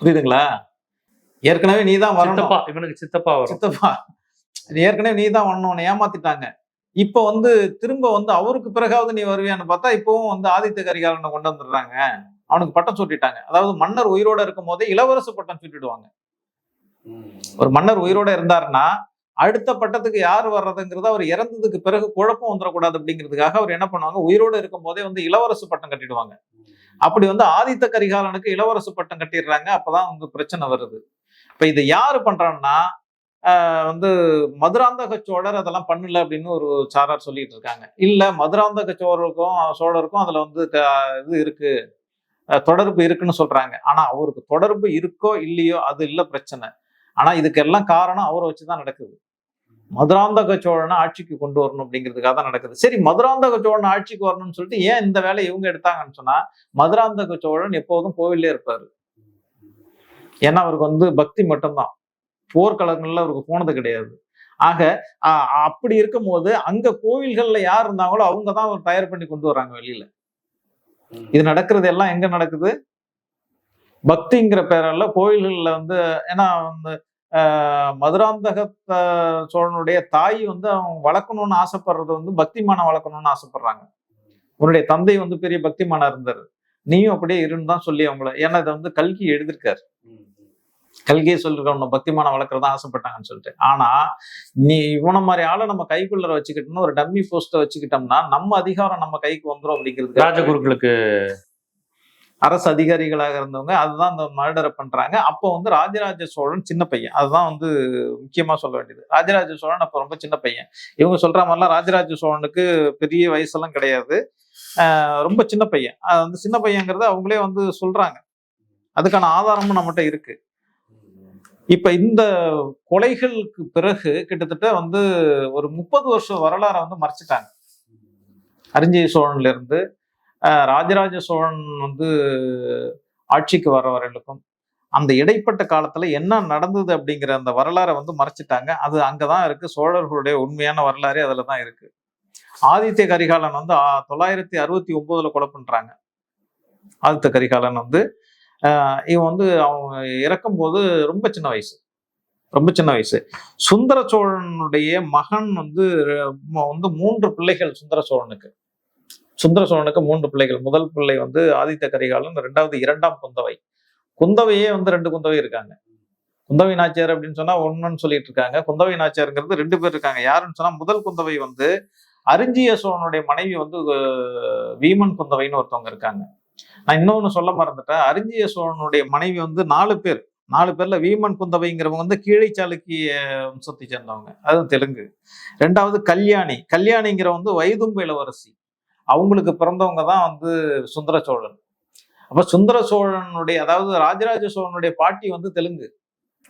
புரியுதுங்களா? ஏற்கனவே நீ தான் வரணும், இவனுக்கு சித்தப்பா ஏற்கனவே நீ தான் வரணும், உன்னை ஏமாத்திட்டாங்க. இப்ப வந்து திரும்ப வந்து அவருக்கு பிறகாவது நீ வருவியான்னு பார்த்தா இப்பவும் வந்து ஆதித்த கரிகாலனை கொண்டு வந்துடுறாங்க. அவனுக்கு பட்டம் சூட்டிட்டாங்க. அதாவது மன்னர் உயிரோட இருக்கும் போதே இளவரசு பட்டம் சூட்டிடுவாங்க. ஒரு மன்னர் உயிரோட இருந்தாருன்னா அடுத்த பட்டத்துக்கு யார் வர்றதுங்கிறத அவர் இறந்ததுக்கு பிறகு குழப்பம் வந்துடக்கூடாது அப்படிங்கிறதுக்காக அவர் என்ன பண்ணுவாங்க, உயிரோடு இருக்கும் போதே வந்து இளவரசு பட்டம் கட்டிடுவாங்க. அப்படி வந்து ஆதித்த கரிகாலனுக்கு இளவரசு பட்டம் கட்டிடுறாங்க. அப்பதான் வந்து பிரச்சனை வருது. இப்ப இதை யாரு பண்றான்னா வந்து மதுராந்தக சோழர் அதெல்லாம் பண்ணல அப்படின்னு ஒரு சாரார் சொல்லிட்டு இருக்காங்க. இல்ல, மதுராந்தக சோழருக்கும் அதுல வந்து இது இருக்கு, தொடர்பு இருக்குன்னு சொல்றாங்க. ஆனா அவருக்கு தொடர்பு இருக்கோ இல்லையோ அது இல்ல பிரச்சனை. ஆனா இதுக்கெல்லாம் காரணம் அவரை வச்சுதான் நடக்குது. மதுராந்தக சோழனை ஆட்சிக்கு கொண்டு வரணும் அப்படிங்கிறதுக்காக தான் நடக்குது. சரி, மதுராந்தக சோழன் ஆட்சிக்கு வரணும்னு சொல்லிட்டு ஏன் இந்த வேலையை இவங்க எடுத்தாங்கன்னு சொன்னா, மதுராந்தக சோழன் எப்போதும் கோவிலே இருப்பாரு. ஏன்னா அவருக்கு வந்து பக்தி மட்டும்தான், போர்க்களங்கள்ல அவருக்கு போனது கிடையாது. ஆக அப்படி இருக்கும் போது அங்க கோவில்கள்ல யார் இருந்தாங்களோ அவங்க தான் அவர் தயார் பண்ணி கொண்டு வர்றாங்க வெளியில. இது நடக்கிறது எல்லாம் எங்க நடக்குது, பக்திங்கிற பேரல்ல கோயில்கள்ல வந்து. ஏன்னா வந்து மதுராந்தக சோழனுடைய தாய் வந்து அவங்க வளர்க்கணும்னு ஆசைப்படுறது வந்து பக்திமான வளர்க்கணும்னு ஆசைப்படுறாங்க. உன்னுடைய தந்தை வந்து பெரிய பக்திமானா இருந்தாரு, நீயும் அப்படியே இருன்னு தான் சொல்லி அவங்கள. ஏன்னா இதை வந்து கல்கி எழுதியிருக்காரு. கல்கியே சொல்லிருக்க, உன்னை பக்திமான வளர்க்கறதா ஆசைப்பட்டாங்கன்னு சொல்லிட்டு. ஆனா நீ இவன மாதிரி ஆளை நம்ம கைக்குள்ள வச்சுக்கிட்டோம்னா, ஒரு டம்மி போஸ்ட வச்சுக்கிட்டோம்னா நம்ம அதிகாரம் நம்ம கைக்கு வந்துடும் அப்படிங்கிறது ராஜகுருக்களுக்கு, அரசு அதிகாரிகளாக இருந்தவங்க அதுதான் அந்த மர்டரை பண்றாங்க. அப்போ வந்து ராஜராஜ சோழன் சின்ன பையன். அதுதான் வந்து முக்கியமா சொல்ல வேண்டியது. ராஜராஜ சோழன் அப்ப ரொம்ப சின்ன பையன். இவங்க சொல்ற மாதிரிலாம் ராஜராஜ சோழனுக்கு பெரிய வயசெல்லாம் கிடையாது, ரொம்ப சின்ன பையன். அது வந்து சின்ன பையங்கிறத அவங்களே வந்து சொல்றாங்க. அதுக்கான ஆதாரமும் நம்மகிட்ட இருக்கு. இப்ப இந்த கொலைகளுக்கு பிறகு கிட்டத்தட்ட வந்து ஒரு 30 வருஷம் வரலாறை வந்து மறைச்சிட்டாங்க. அரிஞ்சய சோழன்ல இருந்து ராஜராஜ சோழன் வந்து ஆட்சிக்கு வர வரையிலுக்கும் அந்த இடைப்பட்ட காலத்துல என்ன நடந்தது அப்படிங்கிற அந்த வரலாறை வந்து மறைச்சிட்டாங்க. அது அங்கதான் இருக்கு. சோழர்களுடைய உண்மையான வரலாறே அதுலதான் இருக்கு. ஆதித்த கரிகாலன் வந்து 969 கொலை பண்றாங்க. ஆதித்த கரிகாலன் வந்து இவன் வந்து அவங்க இறக்கும் போது ரொம்ப சின்ன வயசு. சுந்தர சோழனுடைய மகன் வந்து 3 பிள்ளைகள் சுந்தர சோழனுக்கு. சுந்தர சோழனுக்கு 3 பிள்ளைகள். முதல் பிள்ளை வந்து ஆதித்த கரிகாலன், இரண்டாவது 2ஆம் குந்தவை. குந்தவையே வந்து 2 குந்தவை இருக்காங்க. குந்தவை நாச்சியார் அப்படின்னு சொன்னா ஒண்ணுன்னு சொல்லிட்டு இருக்காங்க. குந்தவை நாச்சியாருங்கிறது 2 பேர் இருக்காங்க. யாருன்னு சொன்னா முதல் குந்தவை வந்து அரிஞ்சிய சோழனுடைய மனைவி வந்து வீமன் குந்தவைன்னு ஒருத்தவங்க இருக்காங்க. நான் இன்னொன்னு சொல்ல மறந்துட்டேன். அரிஞ்சிய சோழனுடைய மனைவி வந்து 4 பேர். 4 பேர்ல வீமன் குந்தவைங்கிறவங்க வந்து கீழை சாளுக்கிய வம்சத்தை சேர்ந்தவங்க. அதுவும் தெலுங்கு. 2வது கல்யாணி. கல்யாணிங்கிற வந்து வைதும்ப இளவரசி. அவங்களுக்கு பிறந்தவங்க தான் வந்து சுந்தர சோழன். அப்ப சுந்தர சோழனுடைய, அதாவது ராஜராஜ சோழனுடைய பாட்டி வந்து தெலுங்கு.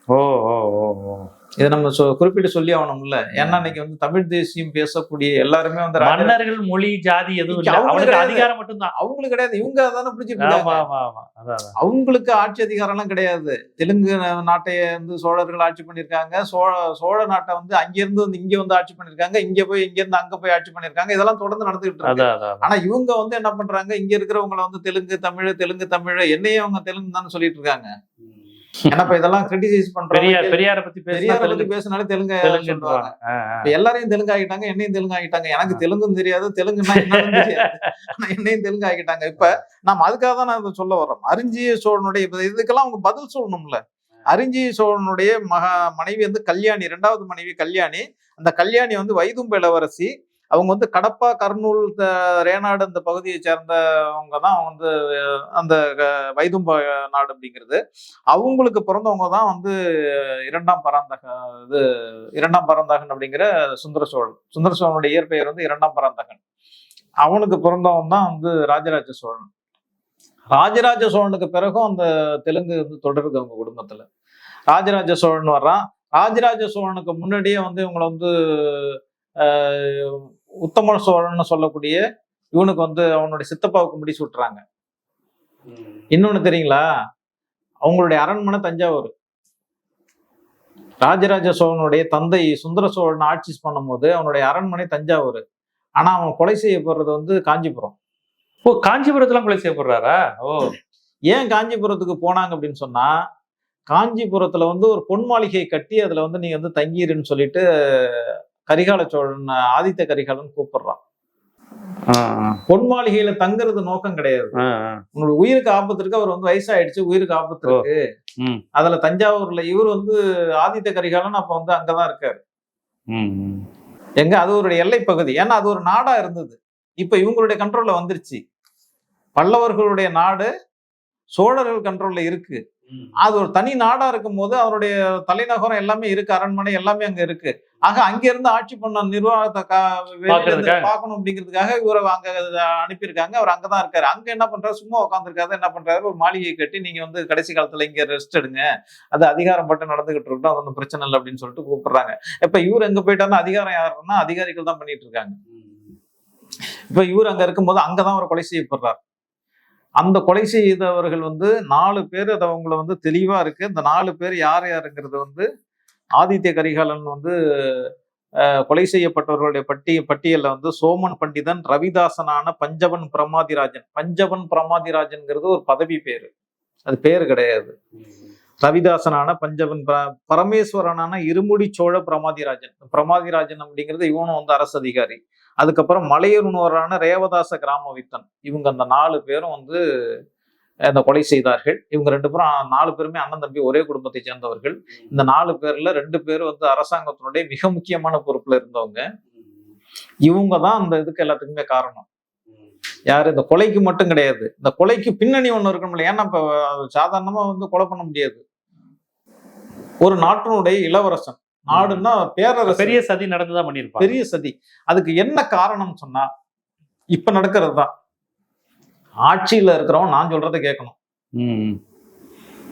ஓ ஓ ஓ ஓ. இதை நம்ம குறிப்பிட்டு சொல்லி ஆகணும்ல. ஏன்னா இன்னைக்கு வந்து தமிழ் தேசியம் பேசக்கூடிய எல்லாருமே வந்து மன்னர்கள் மொழி ஜாதி எதுவும் இல்ல. அவங்களுக்கு அவங்களுக்கு கிடையாது. அதிகாரம் மட்டும்தான். அவங்களுக்கு கிடையாது. இவங்க அதானே பிடிச்சிட்டு ஆமா இருக்காங்க. ஆமா ஆமா. அதான் அதான். அவங்களுக்கு ஆட்சி அதிகாரம் எல்லாம் கிடையாது. தெலுங்கு நாட்டை வந்து சோழர்கள் ஆட்சி பண்ணியிருக்காங்க. சோழ நாட்டை வந்து அங்கிருந்து வந்து இங்க வந்து ஆட்சி பண்ணியிருக்காங்க. இங்க இருந்து அங்க போய் ஆட்சி பண்ணியிருக்காங்க. இதெல்லாம் தொடர்ந்து நடந்துகிட்டு இருக்கு. அதான் அதான். ஆனா இவங்க வந்து என்ன பண்றாங்க, இங்க இருக்கிறவங்களை வந்து தெலுங்கு தமிழ் என்னையே அவங்க தெலுங்கு தானே சொல்லிட்டு இருக்காங்க. ஏன்னா இப்ப இதெல்லாம் கிரிட்டிசைஸ் பண்றாங்க. பெரியார பத்தி பேசினாலே தெலுங்கு சொல்லுவாங்க. இப்ப எல்லாரையும் தெலுங்கு ஆகிட்டாங்க, என்னையும் தெலுங்கு ஆகிட்டாங்க. எனக்கு தெலுங்கும் தெரியாது, தெலுங்குன்னா என்னன்னு தெரியாது. ஆனா என்னையும் தெலுங்கு ஆகிட்டாங்க. இப்ப நாம அதுக்காக தான் நான் சொல்ல வர்றோம். அரிஞ்சிய சோழனுடைய இதுக்கெல்லாம் அவங்க பதில் சொல்லணும்ல. அரிஞ்சிய சோழனுடைய மனைவி வந்து கல்யாணி, 2வது மனைவி கல்யாணி. அந்த கல்யாணி வந்து வைதும்ப இளவரசி. அவங்க வந்து கடப்பா, கர்னூல், ரேநாடு அந்த பகுதியை சேர்ந்தவங்க தான் வந்து அந்த வைதும்ப நாடு அப்படிங்கிறது. அவங்களுக்கு பிறந்தவங்க தான் வந்து 2ஆம் பராந்தகன் அப்படிங்கிற சுந்தர சோழன். சுந்தர சோழனுடைய இயற்பெயர் வந்து 2ஆம் பராந்தகன். அவனுக்கு பிறந்தவன் தான் வந்து ராஜராஜ சோழன். ராஜராஜ சோழனுக்கு பிறகும் அந்த தெலுங்கு வந்து தொடருது அவங்க குடும்பத்துல. ராஜராஜ சோழன் வர்றான். ராஜராஜ சோழனுக்கு முன்னாடியே வந்து இவங்களை வந்து உத்தம சோழன் சொல்லக்கூடிய இவனுக்கு வந்து அவனுடைய சித்தப்பாவுக்கு முடி சுட்டுறாங்க. இன்னொன்னு தெரியுங்களா, அவங்களுடைய அரண்மனை தஞ்சாவூர். ராஜராஜ சோழனுடைய தந்தை சுந்தர சோழன் ஆட்சி பண்ணும் போது அவனுடைய அரண்மனை தஞ்சாவூர். ஆனா அவன் கொலை செய்யப்படுறது வந்து காஞ்சிபுரம். ஓ, காஞ்சிபுரத்துல கொலை செய்யப்படுறாரா? ஓ. ஏன் காஞ்சிபுரத்துக்கு போனாங்க அப்படின்னு சொன்னா, காஞ்சிபுரத்துல வந்து ஒரு பொன் மாளிகை கட்டி அதுல வந்து நீங்க வந்து தங்கிருன்னு சொல்லிட்டு கரிகால சோழன், ஆதித்த கரிகாலன் கூப்பிடுறான். பொன் மாளிகையில தங்குறது நோக்கம் கிடையாது. உங்களோட உயிருக்கு ஆபத்து இருக்கு. அவர் வந்து வயசாயிடுச்சு, உயிருக்கு ஆபத்து இருக்கு. அதுல தஞ்சாவூர்ல இவர் வந்து ஆதித்த கரிகாலன் அப்ப வந்து அங்கதான் இருக்காரு. எங்க அது ஒரு எல்லை பகுதி. ஏன்னா அது ஒரு நாடா இருந்தது. இப்ப இவங்களுடைய கண்ட்ரோல்ல வந்துருச்சு. பல்லவர்களுடைய நாடு சோழர்கள் கண்ட்ரோல்ல இருக்கு. அது ஒரு தனி நாடா இருக்கும் போது அவருடைய தலைநகரம் எல்லாமே இருக்கு, அரண்மனை எல்லாமே அங்க இருக்கு. ஆக அங்க இருந்து ஆட்சி பண்ண நிர்வாகத்தை பார்க்கணும் அப்படிங்கிறதுக்காக இவரை அங்க அனுப்பியிருக்காங்க. அவர் அங்கதான் இருக்காரு. அங்க என்ன பண்றாரு, சும்மா உட்காந்துருக்காரு. என்ன பண்றாரு, ஒரு மாளிகை கட்டி நீங்க வந்து கடைசி காலத்துல இங்க ரெஸ்ட் எடுங்க, அது அதிகாரம் பட்டு நடந்துகிட்டு இருக்கட்டும், அது ஒன்றும் பிரச்சனை இல்லை அப்படின்னு சொல்லிட்டு கூப்பிடுறாங்க. இப்ப இவர் எங்க போயிட்டாருன்னா அதிகாரம் யாருன்னா அதிகாரிகள் தான் பண்ணிட்டு இருக்காங்க. இப்ப இவர் அங்க இருக்கும்போது அங்கதான் அவர் கொலை செய்யப்படுறார். அந்த கொலை செய்தவர்கள் வந்து 4 பேர். அது அவங்கள வந்து தெளிவா இருக்கு. இந்த 4 பேர் யார் யாருங்கிறது வந்து ஆதித்ய கரிகாலன் வந்து கொலை செய்யப்பட்டவர்களுடைய பட்டியல்ல வந்து சோமன் பண்டிதன், ரவிதாசனான பஞ்சவன் பிரமாதிராஜன். பஞ்சவன் பிரமாதிராஜன்ங்கிறது ஒரு பதவி பேரு, அது பேரு கிடையாது. ரவிதாசனான பஞ்சவன், பரமேஸ்வரனான இருமுடி சோழ பிரமாதிராஜன் அப்படிங்கிறது இவனும் வந்து அரசு அதிகாரி. அதுக்கப்புறம் மலையூர்னோரான ரேவதாச கிராமவித்தன். இவங்க அந்த 4 பேரும் வந்து அந்த கொலை செய்தார்கள். இவங்க 2 பேரும் 4 பேருமே அண்ணன் தம்பி, ஒரே குடும்பத்தை சேர்ந்தவர்கள். இந்த 4 பேர்ல 2 பேர் வந்து அரசாங்கத்தினுடைய மிக முக்கியமான பொறுப்புல இருந்தவங்க. இவங்க தான் அந்த இதுக்கு எல்லாத்துக்குமே காரணம். யாரு, இந்த கொலைக்கு மட்டும் கிடையாது, இந்த கொலைக்கு பின்னணி ஒண்ணு இருக்கணும். ஏன்னா இப்ப சாதாரணமா வந்து கொலை பண்ண முடியாது. ஒரு நாட்டினுடைய இளவரசன், நாடுன்னா பேரரசு, பெரிய சதி நடந்துதான் பண்ணிருப்பாங்க. பெரிய சதி. அதுக்கு என்ன காரணம் சொன்னா இப்ப நடக்கிறது தான். ஆட்சியில இருக்கிறவன் நான் சொல்றதை கேட்கணும்,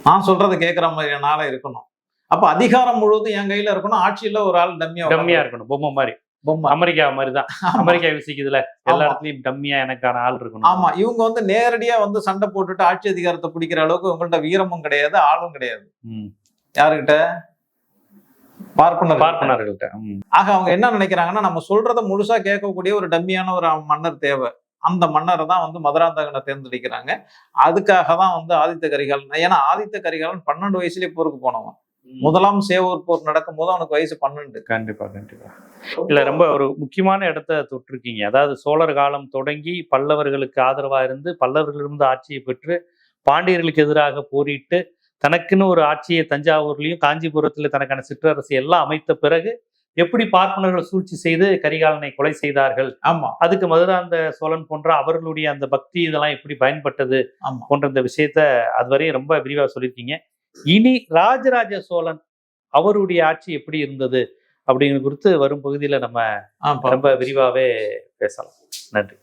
நான் சொல்றதை கேட்கிற மாதிரி நாளே இருக்கணும். அப்ப அதிகாரம் முழுவதும் என் கையில இருக்கணும். ஆட்சியில ஒரு ஆள் டம்மியா இருக்கணும், பொம்மை மாதிரி. அமெரிக்கா மாதிரிதான். அமெரிக்கா விசிக்குதுல, எல்லா இடத்துலயும் டம்மியா எனக்கான ஆள் இருக்கணும். ஆமா, இவங்க வந்து நேரடியா வந்து சண்டை போட்டுட்டு ஆட்சி அதிகாரத்தை பிடிக்கிற அளவுக்கு உங்கள்ட்ட வீரமும் கிடையாது, ஆளும் கிடையாது. யாருகிட்ட? பார்ப்பனர்கள்ட்ட. ஆக அவங்க என்ன நினைக்கிறாங்கன்னா, நம்ம சொல்றதை முழுசா கேட்கக்கூடிய ஒரு டம்மியான ஒரு மன்னர் தேவை. அந்த மன்னரை தான் வந்து மதுராந்தகனை தேர்ந்தெடுக்கிறாங்க. அதுக்காக தான் வந்து ஆதித்த கரிகாலன். ஏன்னா ஆதித்த கரிகாலன் 12 வயசுலயே போருக்கு போனவன். முதலாம் சேவூர் போர் நடக்கும் போது அவனுக்கு வயசு 12. கண்டிப்பா கண்டிப்பா. இல்ல, ரொம்ப ஒரு முக்கியமான இடத்த தொட்டிருக்கீங்க. அதாவது சோழர் காலம் தொடங்கி பல்லவர்களுக்கு ஆதரவா இருந்து பல்லவர்களிருந்து ஆட்சியை பெற்று பாண்டியர்களுக்கு எதிராக போரிட்டு தனக்குன்னு ஒரு ஆட்சியை தஞ்சாவூர்லயும் காஞ்சிபுரத்துல தனக்கான சிற்றரசு எல்லாம் அமைத்த பிறகு எப்படி பார்ப்பனர்கள் சூழ்ச்சி செய்து கரிகாலனை கொலை செய்தார்கள், ஆமா அதுக்கு மதுராந்த சோழன் போன்ற அவர்களுடைய அந்த பக்தி இதெல்லாம் எப்படி பயன்பட்டது ஆமா போன்ற இந்த விஷயத்த அதுவரையும் ரொம்ப விரிவா சொல்லியிருக்கீங்க. இனி ராஜராஜ சோழன் அவருடைய ஆட்சி எப்படி இருந்தது அப்படிங்கிறது குறித்து வரும் பகுதியில நம்ம ரொம்ப விரிவாவே பேசலாம். நன்றி.